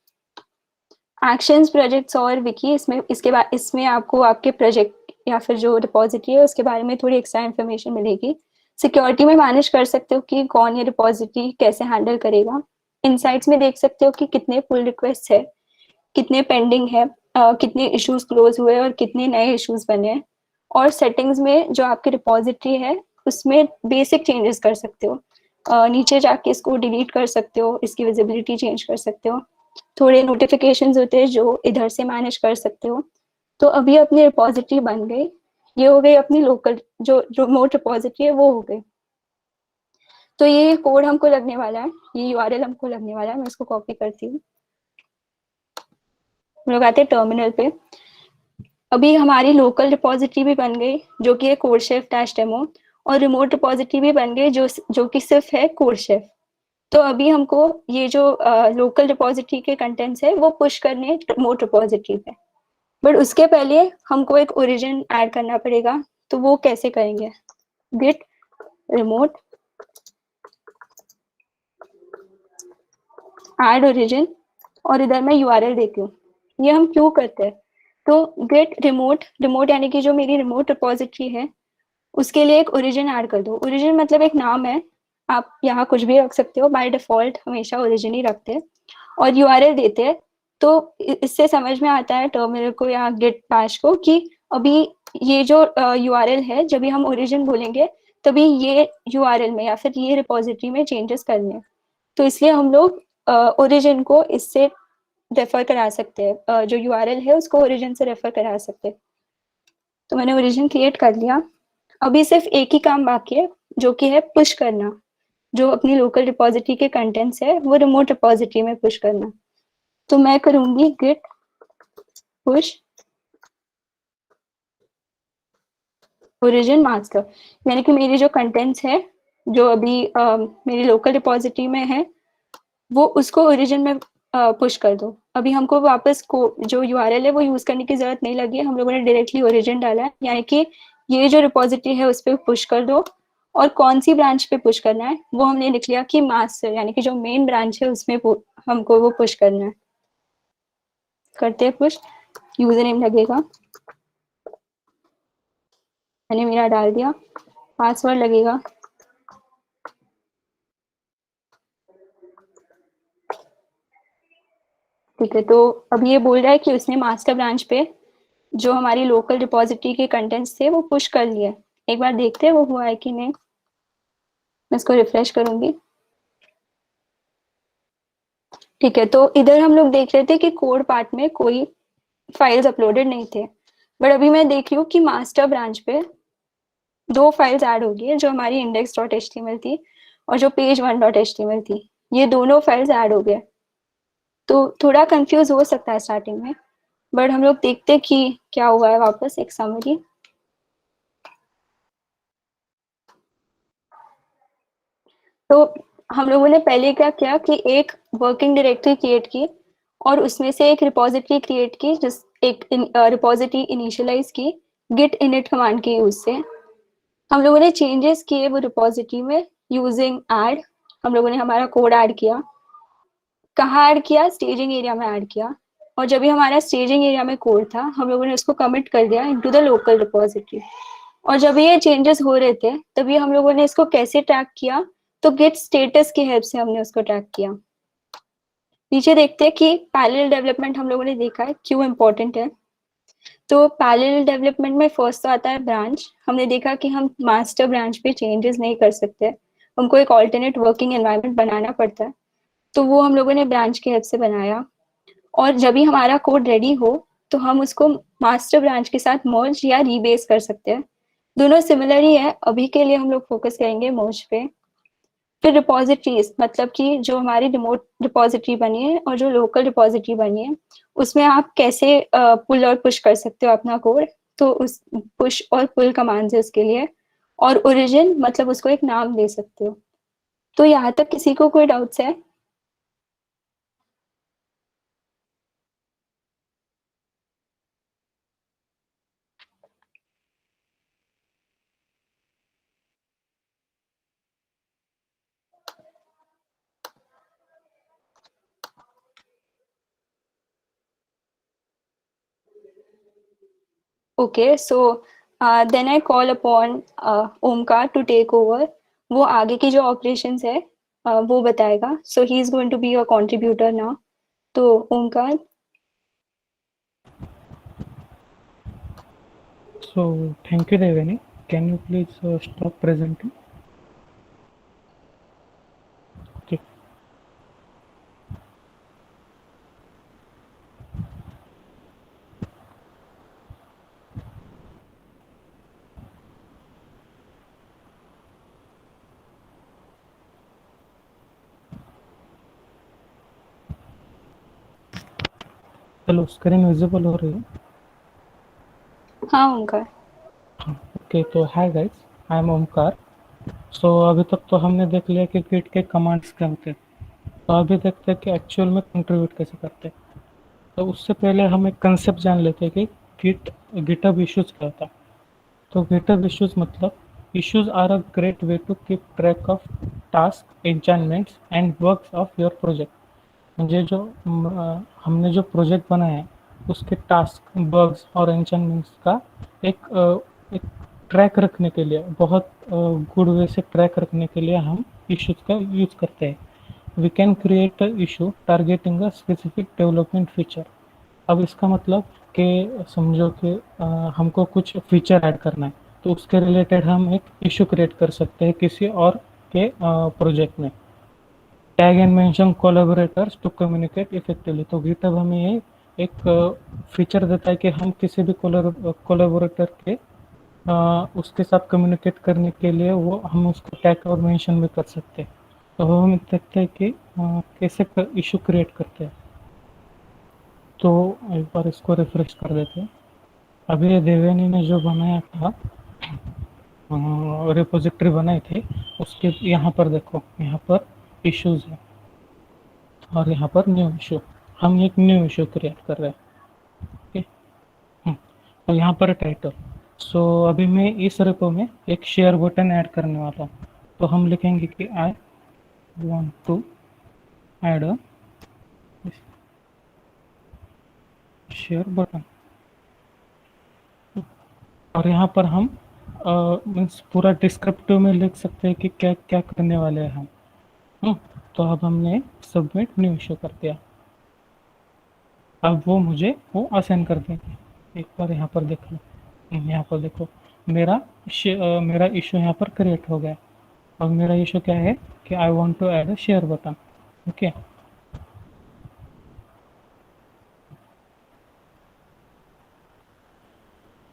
एक्शंस, प्रोजेक्ट्स और विकी, इसमें इसके बाद इसमें आपको आपके प्रोजेक्ट या फिर जो रिपोजिटरी है उसके बारे में थोड़ी एक्स्ट्रा इन्फॉर्मेशन मिलेगी। सिक्योरिटी में मैनेज कर सकते हो कि कौन ये रिपोजिटरी कैसे हैंडल करेगा। इनसाइट्स में देख सकते हो कि कितने पुल रिक्वेस्ट है, कितने पेंडिंग है, कितने इश्यूज क्लोज हुए और कितने नए इश्यूज बने हैं। और सेटिंग्स में जो आपकी रिपोजिटरी है उसमें बेसिक चेंजेस कर सकते हो, नीचे जाके इसको डिलीट कर सकते हो, इसकी विजिबिलिटी चेंज कर सकते हो। थोड़े नोटिफिकेशंस होते हैं जो इधर से मैनेज कर सकते हो। तो अभी अपनी रिपोजिटरी बन गई, ये हो गई अपनी लोकल जो रिमोट रिपोजिटरी है वो हो गई। तो ये कोड हमको लगने वाला है, ये यूआरएल हमको लगने वाला है, मैं इसको कॉपी करती हूँ। हम लोग आते हैं टर्मिनल पे। अभी हमारी लोकल रिपोजिटरी भी बन गई जो कि है कोडशेफ डैश डेमो, और रिमोट रिपोजिटरी भी बन गई जो कि सिर्फ है कोडशेफ। तो अभी हमको ये जो लोकल रिपोजिटरी के कंटेंट्स है वो पुश करने रिमोट रिपोजिटरी पे, बट उसके पहले हमको एक ओरिजिन ऐड करना पड़ेगा। तो वो कैसे करेंगे, गिट रिमोट ऐड ओरिजिन, और इधर मैं यूआरएल देती हूँ। ये हम क्यों करते हैं, तो गेट रिमोट, रिमोट यानी कि जो मेरी रिमोट रिपोजिटरी है उसके लिए एक ओरिजिन ऐड कर दो। ओरिजिन मतलब एक नाम है, आप यहाँ कुछ भी रख सकते हो, बाय डिफॉल्ट हमेशा ओरिजिन ही रखते हैं। और यूआरएल देते हैं। तो इससे समझ में आता है टर्मिनल को या गिट बैश को कि अभी ये जो यूआरएल है, जब भी हम ओरिजिन बोलेंगे तभी ये यूआरएल में या फिर ये रिपोजिटरी में चेंजेस करने हैं। तो इसलिए हम लोग ओरिजिन को इससे रेफर करा सकते हैं, जो यूआरएल है उसको ओरिजिन से रेफर करा सकते हैं। तो मैंने ओरिजिन क्रिएट कर लिया। अभी सिर्फ एक ही काम बाकी है जो कि है पुश करना, जो अपनी लोकल रिपोजिटरी के कंटेंट्स है वो रिमोट रिपोजिटरी में पुश करना। तो मैं करूंगी गिट पुश ओरिजिन मास्टर, यानी कि मेरी जो कंटेंट्स है जो अभी मेरी लोकल रिपोजिटरी में है वो उसको ओरिजिन में पुश कर दो। अभी हमको वापस को जो यूआरएल है वो यूज करने की जरूरत नहीं लगी है, हम लोगों ने डायरेक्टली ओरिजिन डाला है, यानी कि ये जो रिपोजिटरी है उस पर पुश कर दो। और कौन सी ब्रांच पे पुश करना है वो हमने लिख लिया कि मास्टर, यानी कि जो मेन ब्रांच है उसमें हमको वो पुश करना है। करते हैं पुश, यूजर नेम लगेगा, मैंने मेरा डाल दिया, पासवर्ड लगेगा, ठीक है। तो अभी ये बोल रहा है कि उसने मास्टर ब्रांच पे जो हमारी लोकल रिपोजिटरी के कंटेंट्स थे वो पुश कर लिए। एक बार देखते हैं वो हुआ है कि नहीं, मैं इसको रिफ्रेश करूंगी। ठीक है, तो इधर हम लोग देख रहे थे कि कोड पार्ट में कोई फाइल्स अपलोडेड नहीं थे, बट अभी मैं देख रही हूँ कि मास्टर ब्रांच पे 2 फाइल्स ऐड हो गई है, जो हमारी index.html थी और जो page1.html थी, ये दोनों फाइल्स ऐड हो गए। तो थोड़ा कंफ्यूज हो सकता है स्टार्टिंग में, बट हम लोग देखते हैं कि क्या हुआ है। वापस एक समरी। तो हम लोगों ने पहले क्या किया कि एक वर्किंग डायरेक्टरी क्रिएट की और उसमें से एक रिपोजिटरी क्रिएट की, जिस एक रिपोजिटरी इनिशियलाइज की git init कमांड के यूज से। हम लोगों ने चेंजेस किए वो रिपोजिटरी में यूजिंग ऐड। हम लोगों ने हमारा कोड ऐड किया। कहाँ ऐड किया? स्टेजिंग एरिया में ऐड किया। और जब भी हमारा स्टेजिंग एरिया में कोड था, हम लोगों ने उसको कमिट कर दिया इनटू द लोकल रिपोजिटरी। और जब ये चेंजेस हो रहे थे, तभी हम लोगों ने इसको कैसे ट्रैक किया? तो गिट स्टेटस की हेल्प से हमने उसको ट्रैक किया। नीचे देखते हैं कि पैरेलल डेवलपमेंट हम लोगों ने देखा है क्यों इम्पोर्टेंट है। तो पैरेलल डेवलपमेंट में फर्स्ट तो आता है ब्रांच। हमने देखा कि हम मास्टर ब्रांच पे चेंजेस नहीं कर सकते, हमको एक ऑल्टरनेट वर्किंग एनवायरनमेंट बनाना पड़ता है। तो वो हम लोगों ने ब्रांच की हेल्प से बनाया। और जब भी हमारा कोड रेडी हो, तो हम उसको मास्टर ब्रांच के साथ मर्ज या रीबेस कर सकते हैं। दोनों सिमिलर ही है, अभी के लिए हम लोग फोकस करेंगे मर्ज पे। फिर रिपोजिटरीज, मतलब कि जो हमारी रिमोट रिपोजिटरी बनी है और जो लोकल रिपोजिटरी बनी है, उसमें आप कैसे पुल और पुश कर सकते हो अपना कोड। तो उस पुश और पुल कमांड्स है उसके लिए। और ओरिजिन, मतलब उसको एक नाम दे सकते हो। तो यहाँ तक किसी को कोई डाउट्स है? Okay, so then I call upon Omkar to take over. वो आगे की जो operations है वो बताएगा. So he is going to be a contributor now. तो Omkar. So thank you, Devani. Can you please stop presenting? Okay. चलो स्क्रीन विजिबल हो रही है? हाँ ओमकार. ओके, तो hi guys, I am Omkar. So अभी तक तो हमने देख लिया कि गिट के कमांड्स क्या होते हैं। तो अभी देखते हैं कि एक्चुअल में कंट्रीब्यूट कैसे करते हैं। तो उससे पहले हम एक कंसेप्ट जान लेते हैं कि गिटहब इश्यूज क्या होता है। तो गिटहब इश्यूज मतलब issues are a great way to keep track of task, assignments and works of your project. मुझे जो हमने जो प्रोजेक्ट बनाया है उसके टास्क, बग्स और एंचाइनमेंट्स का एक ट्रैक रखने के लिए, बहुत गुड वे से ट्रैक रखने के लिए हम इश्यूज का यूज करते हैं। We can create a issue targeting a specific development feature. अब इसका मतलब कि समझो कि हमको कुछ फीचर ऐड करना है, तो उसके रिलेटेड हम एक इशू क्रिएट कर सकते हैं किसी और के प्रोजेक्ट में। Tag and mention collaborators to communicate effectively. तो गिटहब हमें ये एक फीचर देता है कि हम किसी भी कोलैबोरेटर के उसके साथ कम्युनिकेट करने के लिए वो हम उसको टैग और मेंशन भी कर सकते हैं। तो हम देखते हैं कि कैसे इशू क्रिएट करते हैं। तो एक बार इसको रिफ्रेश कर देते हैं। अभी ये देवेनी ने जो बनाया था, रिपोजिटरी बनाई थी, उसके यहाँ पर देखो, यहाँ पर इश्यूज है और यहाँ पर न्यू इशू। हम एक न्यू इशू क्रिएट कर रहे हैं। ओके। तो यहाँ पर टाइटल। सो अभी मैं इस रेपो में एक शेयर बटन ऐड करने वाला हूँ। तो हम लिखेंगे कि I want to add a share button. और यहाँ पर हम मीन्स पूरा डिस्क्रिप्टिव में लिख सकते हैं कि क्या क्या करने वाले हैं हम। तो अब हमने सबमिट न्यू इशू कर दिया। अब वो मुझे वो असाइन कर देंगे। एक बार यहाँ पर देख लो, यहाँ पर देखो, मेरा इशू यहाँ पर क्रिएट हो गया। और मेरा इशू क्या है कि I want to add a share button. Okay.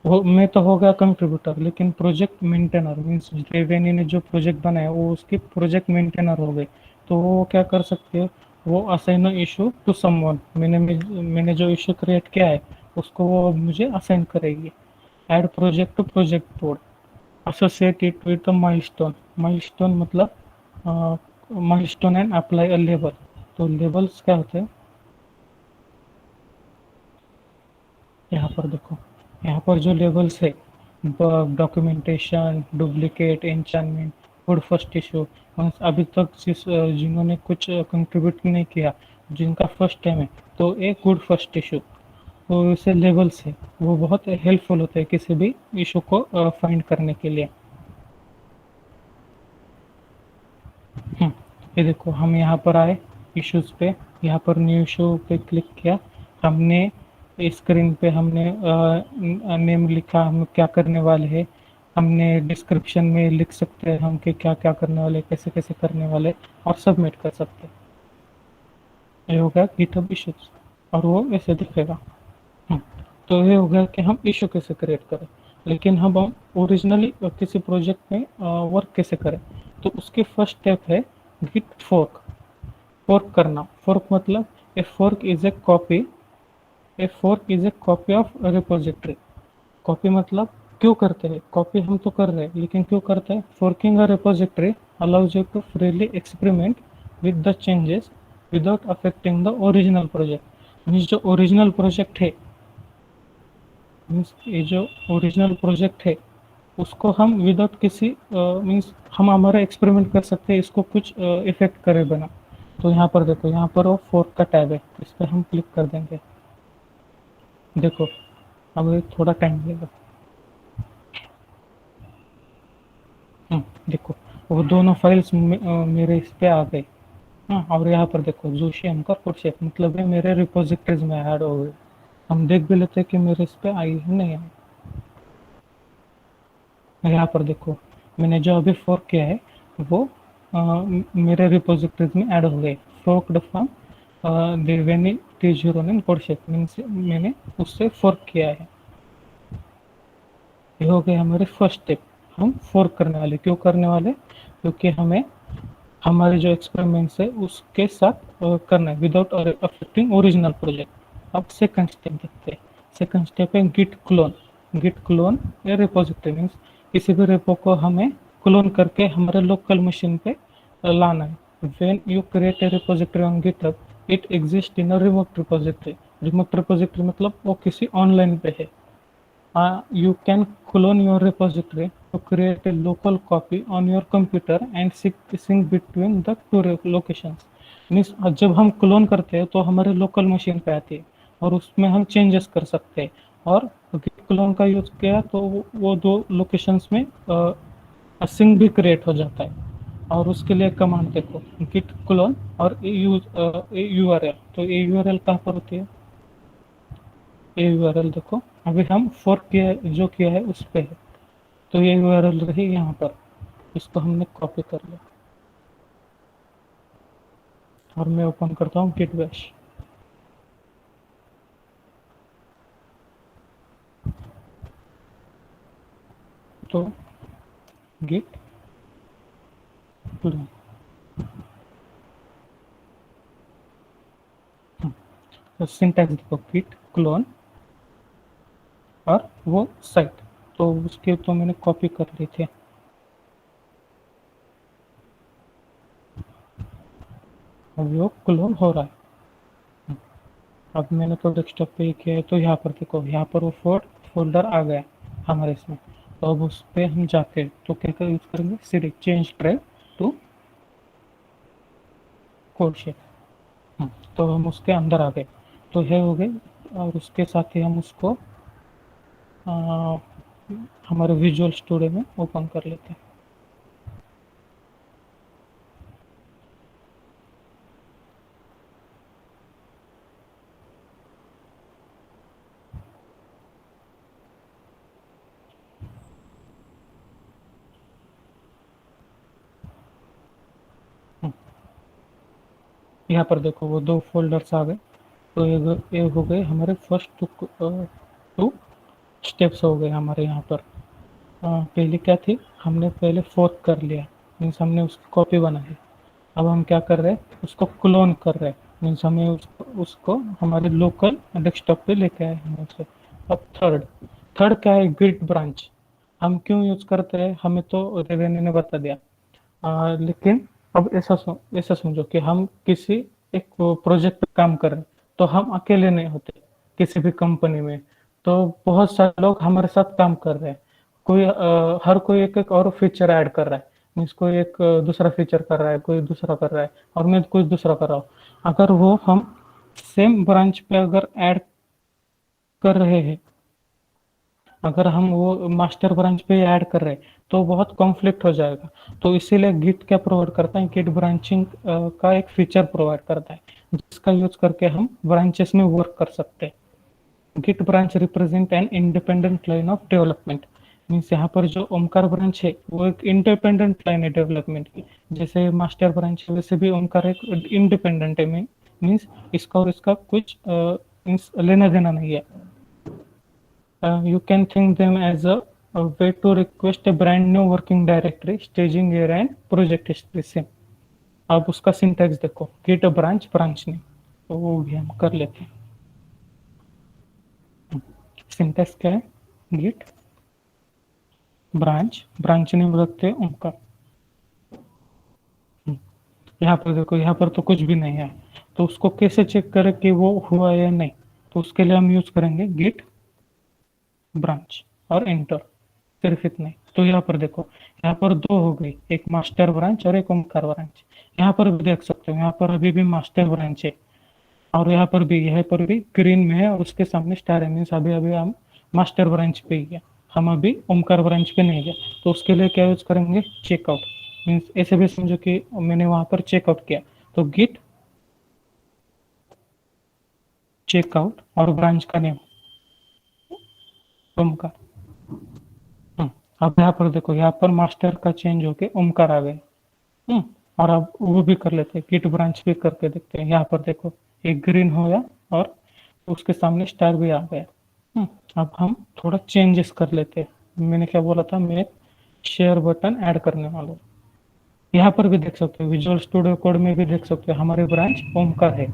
वो मैं तो हो गया कंट्रीब्यूटर, लेकिन प्रोजेक्ट मेंटेनर मीन्स रेवेन्यू ने जो प्रोजेक्ट बनाया वो उसकी प्रोजेक्ट मेंटेनर हो गई। तो वो क्या कर सकती है, वो असाइन इशू टू समवन, मैंने जो इशू क्रिएट किया है उसको वो मुझे असाइन करेगी। Add project to project board, associate it with the milestone. Milestone मतलब milestone and apply a label. तो लेबल्स क्या होते हैं, यहाँ पर देखो, यहाँ पर जो लेवल्स है, bug, documentation, duplicate, enchantment, good first issue, अभी तक जिन्होंने कुछ कंट्रीब्यूट नहीं किया, जिनका फर्स्ट टाइम है, तो एक गुड फर्स्ट इशू, तो ऐसे लेवल्स है, वो बहुत हेल्पफुल होते हैं किसी भी इशू को फाइंड करने के लिए। ये देखो, हम यहाँ पर आए इश्यूज पे, यहाँ पर न्यू इशू पे क्लिक किया, हमने स्क्रीन पे हमने नेम लिखा, हम क्या करने वाले हैं, हमने डिस्क्रिप्शन में लिख सकते हैं हम कि क्या क्या करने वाले, कैसे कैसे करने वाले, और सबमिट कर सकते हैं। ये हो गया गिटहब इश्यूज, और वो ऐसे दिखेगा। हम्म, तो ये हो गया कि हम इशू कैसे क्रिएट करें। लेकिन हम ओरिजिनली किसी प्रोजेक्ट में वर्क कैसे करें, तो उसकी फर्स्ट स्टेप है गिट फोर्क। फोर्क करना, फोर्क मतलब a fork is a copy, a fork is a copy of repository. Copy मतलब क्यों करते हैं, कॉपी हम तो कर रहे हैं लेकिन क्यों करते हैं, forking a repository allows you to freely experiment with the changes without affecting the original project. Means जो ओरिजिनल प्रोजेक्ट है, मीन्स ये जो ओरिजिनल प्रोजेक्ट है उसको हम विदाउट किसी मीन्स हम हमारा एक्सपेरिमेंट कर सकते हैं, इसको कुछ इफेक्ट करे बिना। तो यहाँ पर देखो, यहाँ पर वो फोर्क का टैब है, इस पर हम क्लिक कर देंगे। देखो, अब ये थोड़ा टाइम लगेगा। देखो, वो दोनों फाइल्स मेरे इस पे आ गए। हाँ, और यहाँ पर देखो जोशियन का फुट शेप, मतलब ये मेरे रिपोजिटरीज में ऐड हो गए। हम देख भी लेते हैं कि मेरे इस पे आई है नहीं आई। यहाँ पर देखो, मैंने जो अभी फोर्क किया है वो मेरे रिपोजिटरीज में ऐड हो गए। Forked from Deveni T09 code shape, means मैंने उससे फोर्क किया है। ये हो गया हमारे फर्स्ट स्टेप। हम फोर्क करने वाले, क्यों करने वाले, क्योंकि हमें हमारे जो एक्सपेरिमेंट्स है उसके साथ करना है विदाउट अफेक्टिंग ओरिजिनल प्रोजेक्ट। अब सेकंड स्टेप देखते हैं। सेकंड स्टेप है गिट क्लोन। गिट क्लोन या रिपोजिटरी मीन्स किसी भी रेपो को हमें क्लोन करके हमारे लोकल मशीन पे लाना है। When you create a repository on GitHub, it exist in a remote repository. Remote repository मतलब वो किसी ऑनलाइन पे है। You can clone your repository to create a local copy on your computer and sync between the two locations. Means जब हम clone करते हैं तो हमारे लोकल मशीन पे आती है और उसमें हम चेंजेस कर सकते हैं। और गिट क्लोन का यूज़ किया तो वो दो लोकेशंस में सिंक भी क्रिएट हो जाता है। और उसके लिए कमांड देखो, गिट क्लोन और URL। तो URL कहाँ पर होती है, ये यूआरएल देखो, अभी हम फोर्क किया जो किया है उस पे है, तो ये यूआरएल रही यहाँ पर। इसको हमने कॉपी कर लिया और मैं ओपन करता हूँ गिट बैश। तो गिट क्लोन, तो सिंटैक्स देखो, गिट क्लोन और वो साइट, तो उसके तो मैंने कॉपी कर ली थी। अब वो क्लोन हो रहा है। अब मैंने तो डेस्कटॉप पे ही किया है, तो यहाँ पर देखो, यहाँ पर वो फोल्डर आ गया हमारे इसमें। तो अब उस पर हम जाके तो क्या यूज़ करेंगे, CD change drive to code shape. तो हम उसके अंदर आ गए, तो ये हो गए। और उसके साथ ही हम उसको हमारे विजुअल स्टूडियो में ओपन कर लेते हैं। यहाँ पर देखो वो दो फोल्डर्स आ गए। तो ये हो गए हमारे फर्स्ट टू स्टेप्स हो गए हमारे यहाँ पर। पहले क्या थी, हमने पहले फोर्क कर लिया, मीन्स हमने उसकी कॉपी बनाई। अब हम क्या कर रहे हैं, उसको क्लोन कर रहे हैं, मीन्स हमें उसको हमारे लोकल डेस्कटॉप पे लेके आए हम उसे। अब थर्ड थर्ड क्या है, गिट ब्रांच। हम क्यों यूज करते हैं, हमें तो रेवेन्यू ने बता दिया। लेकिन अब ऐसा समझो कि हम किसी एक प्रोजेक्ट पे काम कर रहे हैं, तो हम अकेले नहीं होते किसी भी कंपनी में, तो बहुत सारे लोग हमारे साथ काम कर रहे हैं। हर कोई एक एक और फीचर ऐड कर रहा है, मीन्स कोई एक दूसरा फीचर कर रहा है, कोई दूसरा कर रहा है, और मैं कुछ दूसरा कर रहा हूँ। अगर वो हम सेम ब्रांच पे अगर ऐड कर रहे हैं, अगर हम वो मास्टर ब्रांच पे ऐड कर रहे हैं, तो बहुत कॉन्फ्लिक्ट हो जाएगा। तो इसीलिए गिट क्या प्रोवाइड करता है, गिट ब्रांचिंग का एक फीचर प्रोवाइड करता है, जिसका यूज करके हम ब्रांचेस में वर्क कर सकते हैं। Git branch represent an independent line of development. Means यहाँ पर जो ओमकार ब्रांच है वो एक इंडिपेंडेंट लाइन है डेवलपमेंट की। जैसे मास्टर ब्रांच है, वैसे भी ओमकार एक इंडिपेंडेंट है। मीन्स इसका और इसका कुछ मीन्स लेना देना नहीं है। You can think them as a way to request a brand new working directory, staging area and project history same। अब उसका सिंटैक्स देखो, git branch branch नहीं, तो वो भी हम कर लेते हैं। सिंटैक्स क्या है, git branch branch नेम रखते हैं उनका। यहाँ पर देखो, यहाँ पर तो कुछ भी नहीं है, तो उसको कैसे चेक करें कि वो हुआ या नहीं, तो उसके लिए हम यूज करेंगे git branch और एंटर, सिर्फ इतना ही। तो यहाँ पर देखो, यहाँ पर दो हो गई, एक मास्टर ब्रांच और एक ओमकार ब्रांच। यहाँ पर भी देख सकते हो, यहाँ पर अभी भी मास्टर ब्रांच है, और यहाँ पर भी ग्रीन में है, और उसके सामने स्टार है, मीन्स अभी अभी हम मास्टर ब्रांच पे ही है, हम अभी ओमकार ब्रांच पे नहीं गए। तो उसके लिए क्या यूज करेंगे, चेकआउट। मीन्स ऐसे भी समझो कि मैंने वहां पर चेकआउट किया, तो गिट चेकआउट और ब्रांच का नेम ओमकार। अब यहाँ पर देखो, यहाँ पर मास्टर का चेंज होके ओमकार आ गए। और अब वो भी कर लेते हैं, गिट ब्रांच भी करके देखते हैं। यहाँ पर देखो, एक ग्रीन हो गया और उसके सामने स्टार भी आ गया। अब हम थोड़ा चेंजेस कर लेते हैं। मैंने क्या बोला था, मैं शेयर बटन ऐड करने वाला हूँ। यहाँ पर भी देख सकते हो, विजुअल स्टूडियो कोड में भी देख सकते हो, हमारी ब्रांच ओमकार है।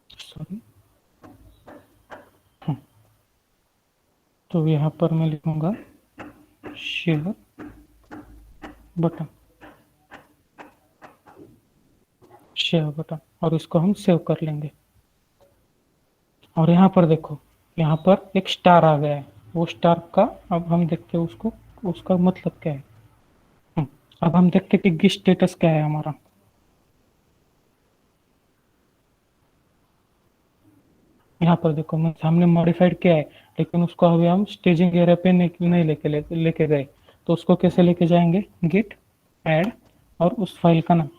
सॉरी, तो यहाँ पर मैं लिखूंगा शेयर बटन, शेयर बटन, और इसको हम सेव कर लेंगे। और यहाँ पर देखो, यहाँ पर एक स्टार आ गया है, वो स्टार का अब हम देखते हैं उसको, उसका मतलब क्या है। अब हम देखते हैं कि स्टेटस क्या है हमारा। यहाँ पर देखो, हमने मॉडिफाइड किया है, लेकिन उसको अभी हम स्टेजिंग एरिया पे नहीं लेके गए। तो उसको कैसे लेके जाएंगे, गिट ऐड और उस फाइल का नाम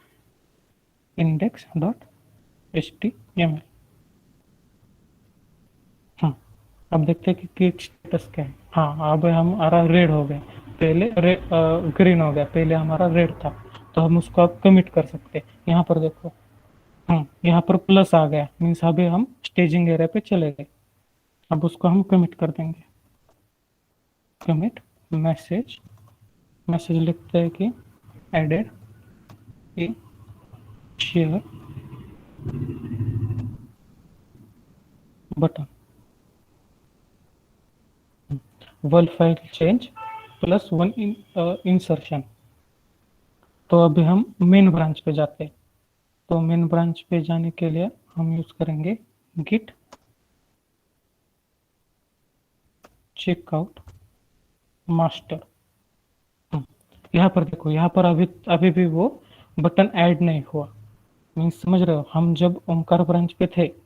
index.html। हाँ, अब देखते हैं कि गिट स्टेटस क्या है। हाँ, अब हमारा रेड हो गया, पहले ग्रीन हो गया, पहले हमारा रेड था। तो हम उसको अब कमिट कर सकते हैं। यहाँ पर देखो, यहाँ पर प्लस आ गया, मीन्स अभी हम स्टेजिंग एरिया पे चले गए। अब उसको हम कमिट कर देंगे, कमिट मैसेज, मैसेज लिखते हैं कि added a share button, one file change plus one insertion. तो अभी हम मेन ब्रांच पे जाते हैं। तो मेन ब्रांच पे जाने के लिए हम यूज करेंगे गिट चेकआउट मास्टर। यहाँ पर देखो, यहाँ पर अभी अभी भी वो बटन ऐड नहीं हुआ। मीन्स समझ रहे हो, हम जब ओमकार ब्रांच पे थे,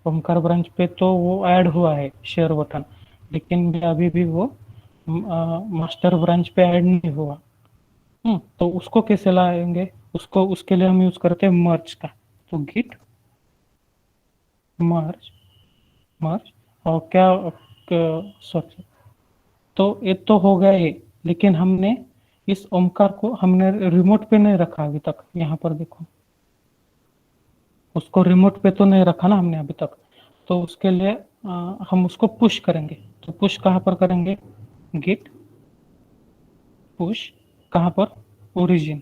ओमकार ब्रांच पे तो वो ऐड हुआ है शेयर बटन, लेकिन अभी भी वो मास्टर ब्रांच पे ऐड नहीं हुआ। तो उसको कैसे लाएंगे? उसको उसके लिए हम यूज करते हैं मर्ज का। तो गिट मर्ज, मर्ज और क्या, सॉरी, तो ये तो हो गया ये। लेकिन हमने इस ओमकार को हमने रिमोट पे नहीं रखा अभी तक। यहाँ पर देखो, उसको रिमोट पे तो नहीं रखा ना हमने अभी तक। तो उसके लिए हम उसको पुश करेंगे। तो पुश कहाँ पर करेंगे? गिट पुश कहाँ पर? ओरिजिन।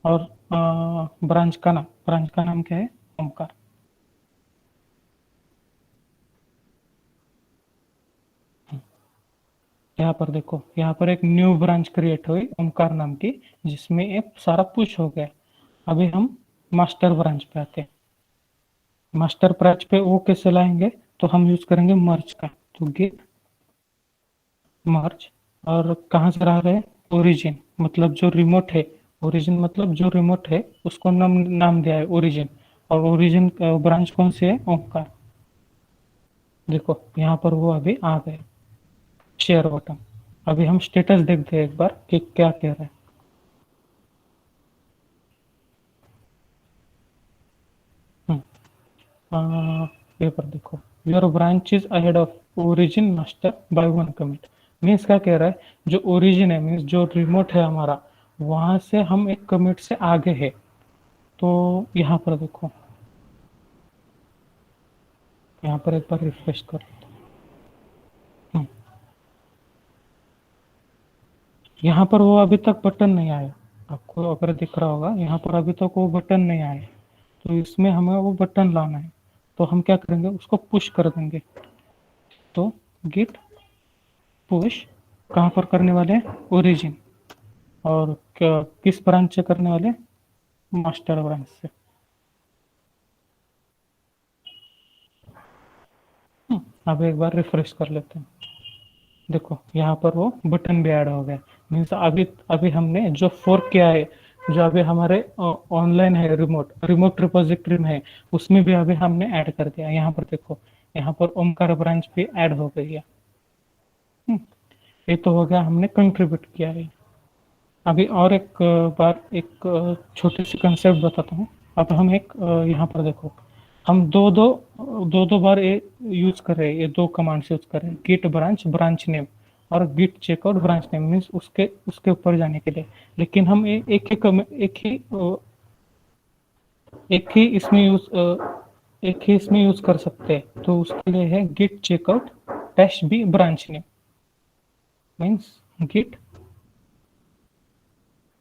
और ब्रांच का नाम क्या है? ओमकार। यहाँ पर देखो, यहाँ पर एक न्यू ब्रांच क्रिएट हुई ओमकार नाम की, जिसमें एक सारा पुश हो गया। अभी हम मास्टर ब्रांच पे आते हैं। मास्टर ब्रांच पे वो कैसे लाएंगे? तो हम यूज करेंगे मर्ज का। तो गिट मर्ज, और कहाँ से रहा रहे? ओरिजिन, मतलब जो रिमोट है। ओरिजिन मतलब जो रिमोट है उसको नाम दिया है ओरिजिन। और ओरिजिन ब्रांच कौन सी है? ओमकार। देखो यहाँ पर वो अभी आ गए, शेयर बटन। अभी हम स्टेटस देखते हैं एक बार कि क्या कह रहा है। पेपर देखो, your branch is ahead of origin master bye 1 commit. Means क्या कह रहा है? जो ओरिजिन है, मीन्स जो रिमोट है हमारा, वहां से हम एक कमिट से आगे है। तो यहाँ पर देखो, यहाँ पर एक बार रिफ्रेश कर लेते हैं। यहाँ पर वो अभी तक बटन नहीं आया। आपको अगर दिख रहा होगा, यहाँ पर अभी तक वो बटन नहीं आया। तो इसमें हमें वो बटन लाना है। तो हम क्या करेंगे? उसको पुश कर देंगे। तो गिट पुश कहाँ पर करने वाले हैं? ओरिजिन। और किस ब्रांच से करने वाले? मास्टर ब्रांच से। अब एक बार रिफ्रेश कर लेते हैं। देखो यहाँ पर वो बटन भी ऐड हो गया। मीन्स अभी अभी हमने जो फोर्क किया है, जो अभी हमारे ऑनलाइन है, रिमोट रिमोट रिपोजिटरी में है, उसमें भी अभी हमने ऐड कर दिया। यहाँ पर देखो, यहाँ पर ओमकार ब्रांच भी ऐड हो गई है। ये तो हो गया, हमने कंट्रीब्यूट किया है। अभी और एक बार एक छोटी सी कंसेप्ट बताता हूँ। अब हम एक यहाँ पर देखो, हम दो बार ये यूज कर रहे हैं, ये दो कमांड्स यूज कर रहे हैं, गिट ब्रांच ब्रांच नेम और git checkout branch name, means उसके उसके ऊपर जाने के लिए। लेकिन हम एक ही इसमें यूज कर सकते हैं। तो उसके लिए है git checkout dash B branch name, means git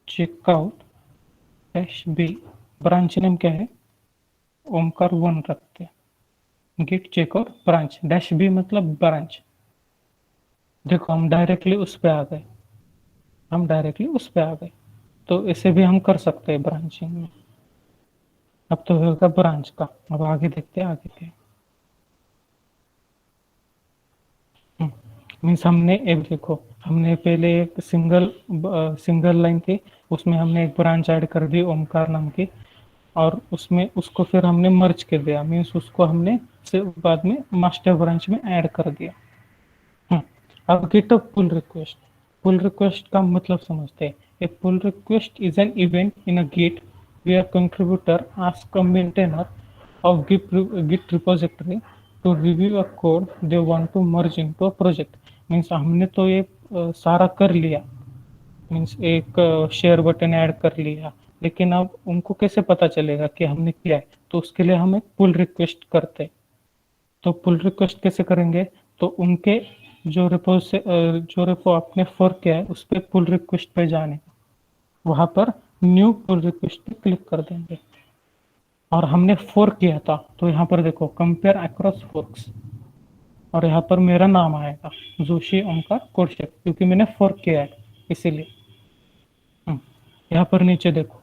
checkout dash B branch name क्या है? ओमकार 1 रखते हैं। Git checkout branch dash B मतलब ब्रांच। देखो हम डायरेक्टली उस पे आ गए, हम डायरेक्टली उस पे आ गए। तो इसे भी हम कर सकते हैं ब्रांचिंग में। अब तो होगा ब्रांच का। अब आगे देखते हैं आगे क्या। मीन्स हमने एक देखो, हमने पहले एक सिंगल लाइन थी, उसमें हमने एक ब्रांच ऐड कर दी ओमकार नाम की। और उसमें उसको फिर हमने मर्ज कर दिया, मीन्स उसको हमने बाद में मास्टर ब्रांच में ऐड कर दिया। अब GitHub pull request. Pull request का मतलब समझते हैं। A pull request is an event in a git where contributor ask a maintainer of Git repository to review a code they want to merge into a project। Means हमने तो ये सारा कर लिया, मीन्स एक शेयर बटन ऐड कर लिया। लेकिन अब उनको कैसे पता चलेगा कि हमने किया है? तो उसके लिए हम एक पुल रिक्वेस्ट करते। तो पुल रिक्वेस्ट कैसे करेंगे? तो उनके जो रेपो आपने फॉर्क किया है उस पर पुल रिक्वेस्ट पे जाने, वहां पर न्यू पुल रिक्वेस्ट पे क्लिक कर देंगे। और हमने फोर्क किया था, तो यहाँ पर देखो कंपेयर अक्रॉस फोर्क्स, और यहाँ पर मेरा नाम आएगा जोशी ओमकार कोडशेक, क्योंकि मैंने फोर्क किया है इसीलिए। यहाँ पर नीचे देखो,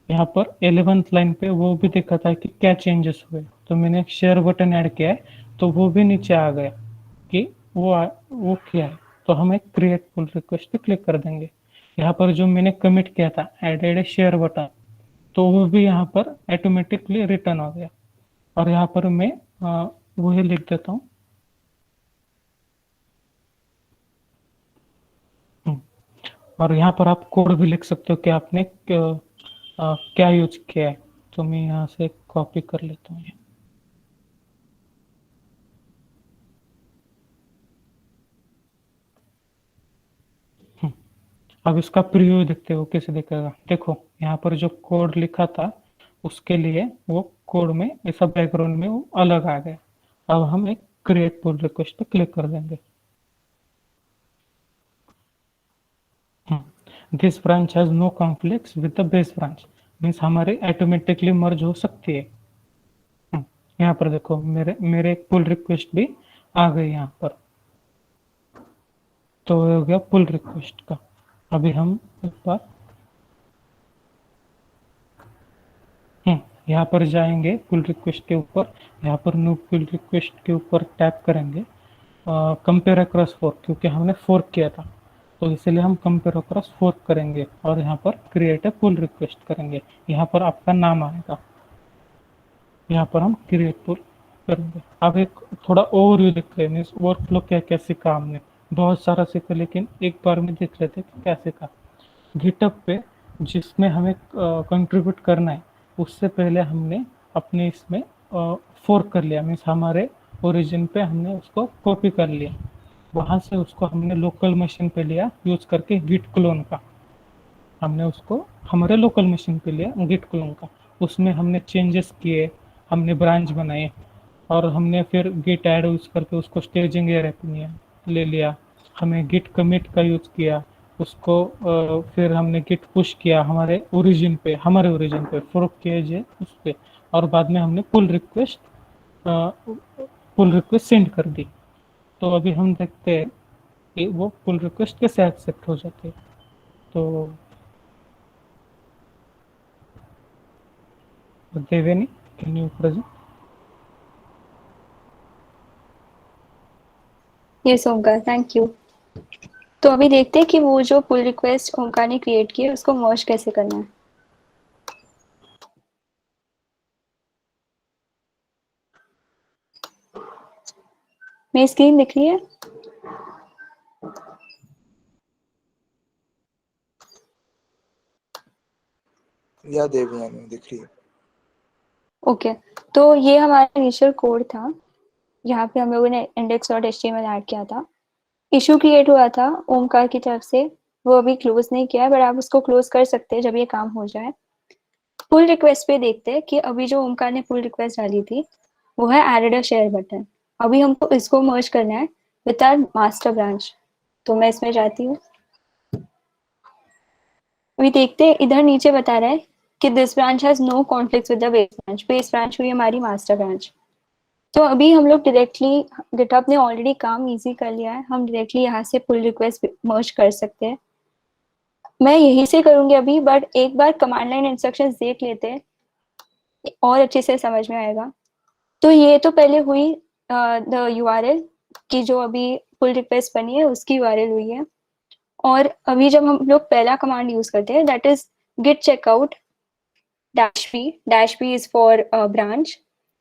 यहाँ पर 11th लाइन पे वो भी दिखाता है कि क्या चेंजेस हुए। तो मैंने एक शेयर बटन ऐड किया है, तो वो भी नीचे आ गया कि वो किया है। तो हम एक क्रिएट पुल रिक्वेस्ट पे क्लिक कर देंगे। यहाँ पर जो मैंने कमिट किया था एडेड शेयर बटन, तो वो भी यहाँ पर ऑटोमेटिकली रिटर्न हो गया। और यहाँ पर मैं वही लिख देता हूँ, और यहाँ पर आप कोड भी लिख सकते हो कि आपने क्या यूज किया है। तो मैं यहाँ से कॉपी कर लेता हूँ। अब इसका प्रीव्यू देखते हो कैसे दिखेगा। देखो यहाँ पर जो कोड लिखा था उसके लिए वो कोड में ऐसा बैकग्राउंड में वो अलग आ गया। अब हम एक क्रिएट पुल रिक्वेस्ट पे क्लिक कर देंगे। This branch has no conflicts with the base branch, means हमारे ऑटोमेटिकली मर्ज हो सकती है। यहाँ पर देखो मेरे मेरे पुल रिक्वेस्ट भी आ गई यहाँ पर। तो हो गया पुल रिक्वेस्ट का। अभी हम एक बार यहाँ पर जाएंगे पुल रिक्वेस्ट के ऊपर, यहाँ पर न्यू पुल रिक्वेस्ट के ऊपर टैप करेंगे कंपेयर अक्रॉस फोर्क, क्योंकि हमने फोर्क किया था तो इसलिए हम कंपेयर अक्रॉस फोर्क करेंगे और यहाँ पर क्रिएट ए पुल रिक्वेस्ट करेंगे। यहाँ पर आपका नाम आएगा, यहाँ पर हम क्रिएट पुल करेंगे। अब एक थोड़ा ओवरव्यू देखते हैं, मीन्स वर्कफ्लो क्या क्या सीखा हमने। बहुत सारा सीखा लेकिन एक बार में देख लेते कि क्या सीखा। गिटअप पे जिसमें हमें कंट्रीब्यूट करना है उससे पहले हमने अपने इसमें फोर्क कर लिया, मीन्स हमारे ओरिजिन पे हमने उसको कॉपी कर लिया। वहाँ से उसको हमने लोकल मशीन पे लिया यूज करके गिट क्लोन का। हमने उसको हमारे लोकल मशीन पे लिया गिट क्लोन का। उसमें हमने चेंजेस किए, हमने ब्रांच बनाए और हमने फिर गिट ऐड यूज करके उसको स्टेजिंग एरिया पे ले लिया। हमें गिट कमिट का यूज किया उसको, फिर हमने गिट पुश किया हमारे ओरिजिन पे फोर्क किए जे उस पे, और बाद में हमने पुल रिक्वेस्ट सेंड कर दी। तो अभी हम देखते हैं कि वो पुल रिक्वेस्ट कैसे एक्सेप्ट हो जाती है। तो Deveni, can you present? Yes Omkar, thank you. तो अभी देखते हैं कि वो जो पुल रिक्वेस्ट ओमकार ने क्रिएट की है उसको मर्ज कैसे करना है। मेरी स्क्रीन दिख रही है? या देवयानी दिख रही है। ओके, तो ये हमारा इनिशियल कोड था। यहाँ पे हम लोगों ने index.html ऐड किया था। इशू क्रिएट हुआ था ओमकार की तरफ से, वो अभी क्लोज नहीं किया है, बट आप उसको क्लोज कर सकते हैं जब ये काम हो जाए। पुल रिक्वेस्ट पे देखते हैं कि अभी जो ओमकार ने पुल रिक्वेस्ट डाली थी वो है एडेड अ शेयर बटन। अभी हमको इसको मर्ज करना है विद आवर मास्टर ब्रांच। तो मैं इसमें जाती हूँ। अभी देखते हैं, इधर नीचे बता रहा है कि this branch has no conflict with the base branch हुई हमारी मास्टर ब्रांच। तो अभी हम लोग डायरेक्टली, गिटहब ने ऑलरेडी काम इजी कर लिया है, हम डायरेक्टली यहाँ से पुल रिक्वेस्ट मर्ज कर सकते हैं। मैं यही से करूंगी अभी, बट एक बार कमांड लाइन इंस्ट्रक्शंस देख लेते हैं और अच्छे से समझ में आएगा। तो ये तो पहले हुई द यूआरएल की, जो अभी पुल रिक्वेस्ट बनी है उसकी यूआरएल हुई है। और अभी जब हम लोग पहला कमांड यूज करते हैं that is git checkout -b is for branch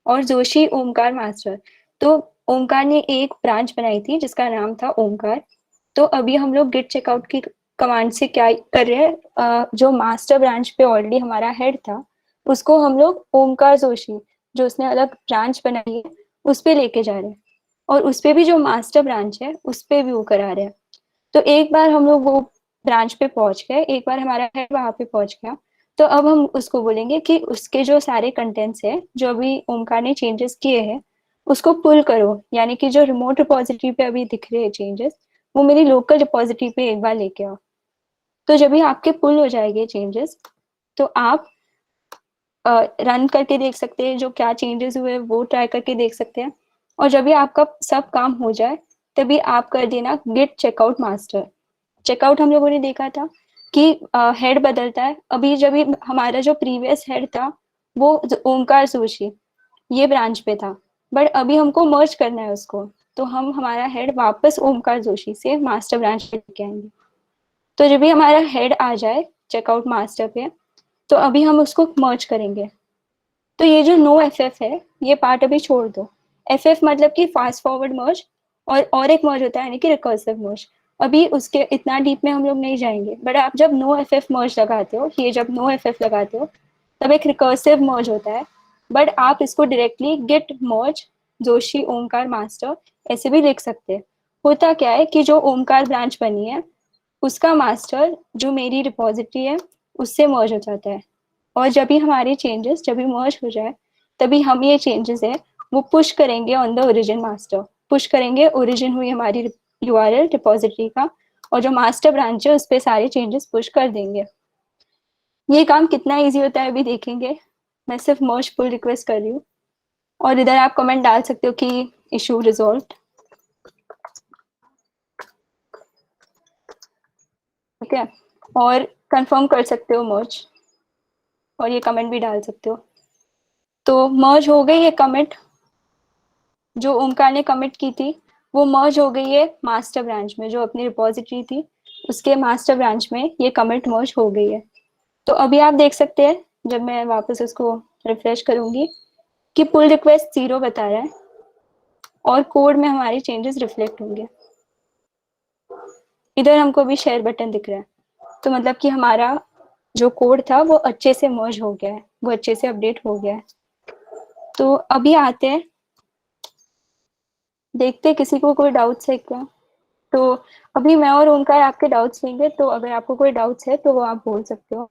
और जोशी ओमकार मास्टर। तो ओमकार ने एक ब्रांच बनाई थी जिसका नाम था ओमकार। तो अभी हम लोग गिट चेकआउट की कमांड से क्या कर रहे हैं, जो मास्टर ब्रांच पे ऑलरेडी हमारा हेड था उसको हम लोग ओमकार जोशी, जो उसने अलग ब्रांच बनाई है, उस पे लेके जा रहे हैं। और उस पे भी जो मास्टर ब्रांच है उस पे भी वो करा रहे हैं। तो एक बार हम लोग वो ब्रांच पे पहुंच गए, एक बार हमारा हेड वहां पे पहुंच गया, तो अब हम उसको बोलेंगे कि उसके जो सारे कंटेंट्स है जो अभी ओमकार ने चेंजेस किए हैं उसको पुल करो, यानी कि जो रिमोट रिपोजिटरी पे अभी दिख रहे हैं चेंजेस वो मेरी लोकल रिपोजिटरी पे एक बार लेके आओ। तो जब भी आपके पुल हो जाएंगे चेंजेस तो आप रन करके देख सकते हैं जो क्या चेंजेस हुए वो ट्राई करके देख सकते हैं। और जब भी आपका सब काम हो जाए तभी आप कर देना गिट चेकआउट मास्टर। चेकआउट हम लोगों ने देखा था कि हेड बदलता है। अभी जब हमारा जो प्रीवियस हेड था वो ओमकार जोशी ये ब्रांच पे था, बट अभी हमको मर्ज करना है उसको, तो हम हमारा हेड वापस ओमकार जोशी से मास्टर ब्रांच पे लेके आएंगे। तो जब भी हमारा हेड आ जाए चेकआउट मास्टर पे तो अभी हम उसको मर्ज करेंगे। तो ये जो नो एफ एफ है ये पार्ट अभी छोड़ दो। एफ एफ मतलब कि फास्ट फॉरवर्ड मर्ज, और एक मर्ज होता है यानी कि रिकर्सिव मर्ज। अभी उसके इतना डीप में हम लोग नहीं जाएंगे, बट आप जब नो एफ एफ मर्ज लगाते हो, ये जब नो एफ एफ लगाते हो तब एक रिकर्सिव मर्ज होता है, बट आप इसको डायरेक्टली गिट मर्ज जोशी ओमकार मास्टर ऐसे भी लिख सकते हैं। होता क्या है कि जो ओमकार ब्रांच बनी है उसका मास्टर जो मेरी रिपोजिटरी है उससे मर्ज हो जाता है, और जब भी हमारे चेंजेस जब भी मर्ज हो जाए तभी हम ये चेंजेस है वो पुश करेंगे on the origin master, push करेंगे ओरिजिन हुई हमारी यूआरएल रिपोजिटरी का, और जो मास्टर ब्रांच है उस पर सारे चेंजेस पुश कर देंगे। ये काम कितना इजी होता है अभी देखेंगे। मैं सिर्फ मर्ज पुल रिक्वेस्ट कर रही हूँ, और इधर आप कमेंट डाल सकते हो कि इशू रिजॉल्व, ठीक है, और कंफर्म कर सकते हो मर्ज, और ये कमेंट भी डाल सकते हो। तो मर्ज हो गई ये कमिट, जो ओमकार ने कमिट की थी वो मर्ज हो गई है मास्टर ब्रांच में, जो अपनी रिपोजिटरी थी उसके मास्टर ब्रांच में ये कमिट मर्ज हो गई है। तो अभी आप देख सकते हैं जब मैं वापस उसको रिफ्रेश करूंगी कि पुल रिक्वेस्ट 0 बता रहा है और कोड में हमारे चेंजेस रिफ्लेक्ट होंगे। इधर हमको भी शेयर बटन दिख रहा है, तो मतलब कि हमारा जो कोड था वो अच्छे से मर्ज हो गया है, वो अच्छे से अपडेट हो गया है। तो अभी आते हैं, देखते हैं किसी को कोई डाउट्स है क्या। तो अभी मैं और ओमकार आपके डाउट्स लेंगे, तो अगर आपको कोई डाउट्स है तो वो आप बोल सकते हो।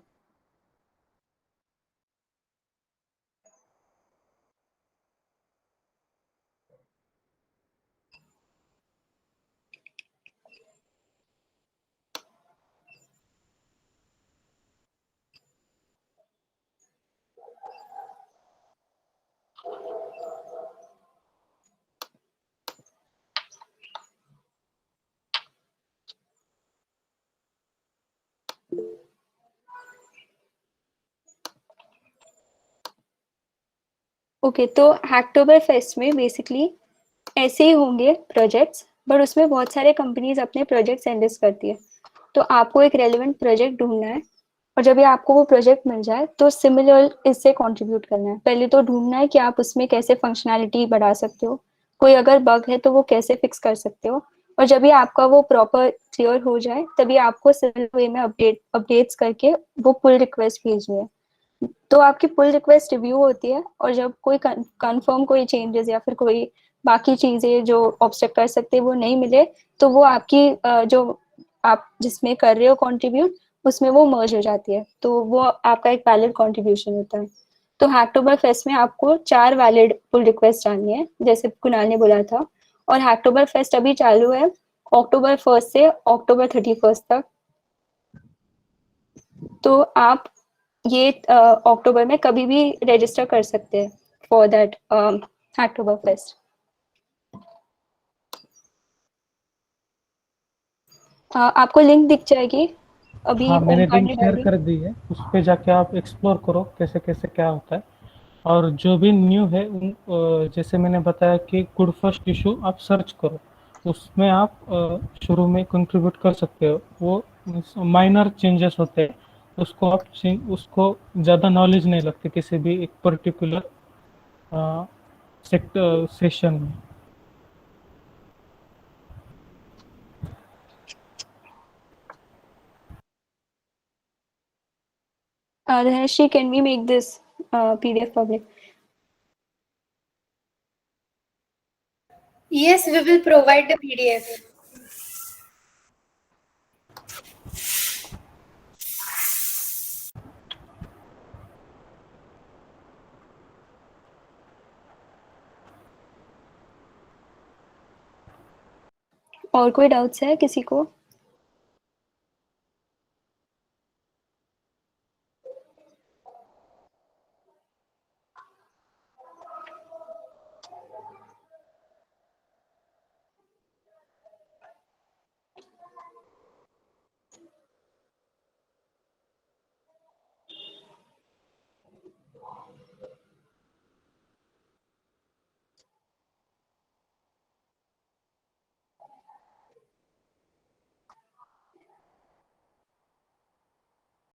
ओके, तो हैकटोबर फेस्ट में बेसिकली ऐसे ही होंगे प्रोजेक्ट्स, बट उसमें बहुत सारे कंपनीज अपने प्रोजेक्ट्स एंडिस करती है। तो आपको एक रेलिवेंट प्रोजेक्ट ढूंढना है, और जब भी आपको वो प्रोजेक्ट मिल जाए तो सिमिलर इससे कंट्रीब्यूट करना है। पहले तो ढूंढना है कि आप उसमें कैसे फंक्शनैलिटी बढ़ा सकते हो, कोई अगर बग है तो वो कैसे फिक्स कर सकते हो, और जब भी आपका वो प्रॉपर क्लियर हो जाए तभी आपको सिमिलर वे में अपडेट्स करके वो पुल रिक्वेस्ट भेजनी है। तो आपकी पुल रिक्वेस्ट रिव्यू होती है, और जब कोई कंफर्म कोई चेंजेस या फिर कोई बाकी चीजें जो ऑब्स्ट्रक्ट कर सकते हैं वो नहीं मिले, तो वो आपकी जो आप जिसमें कर रहे हो कंट्रीब्यूट उसमें वो मर्ज हो जाती है, तो वो आपका एक वैलिड कंट्रीब्यूशन होता है। तो हैकटोबर फेस्ट में आपको 4 वैलिड पुल रिक्वेस्ट डालनी है जैसे कुणाल ने बोला था, और हैकटोबर फेस्ट अभी चालू है अक्टूबर 1 से अक्टूबर 31 तक। तो आप ये अक्टूबर में कभी भी रजिस्टर कर सकते हैं फॉर दैट अक्टूबर फेस्ट। आपको लिंक दिख जाएगी अभी हाँ, मैंने ओमकार लिंक ने शेयर डाली। कर दी है, उस पे जाके आप एक्सप्लोर करो कैसे कैसे क्या होता है। और जो भी न्यू है जैसे मैंने बताया कि गुड फर्स्ट इशू आप सर्च करो, उसमें आप शुरू में कंट्रीब्यूट कर सकते हो। वो माइनर चेंजेस होते हैं, उसको आप उसको ज़्यादा नॉलेज नहीं लगती किसी भी एक पर्टिकुलर सेक्टर सेशन में। Dhanashree, can we make this PDF public? Yes, we will provide the PDF. और कोई डाउट्स है किसी को?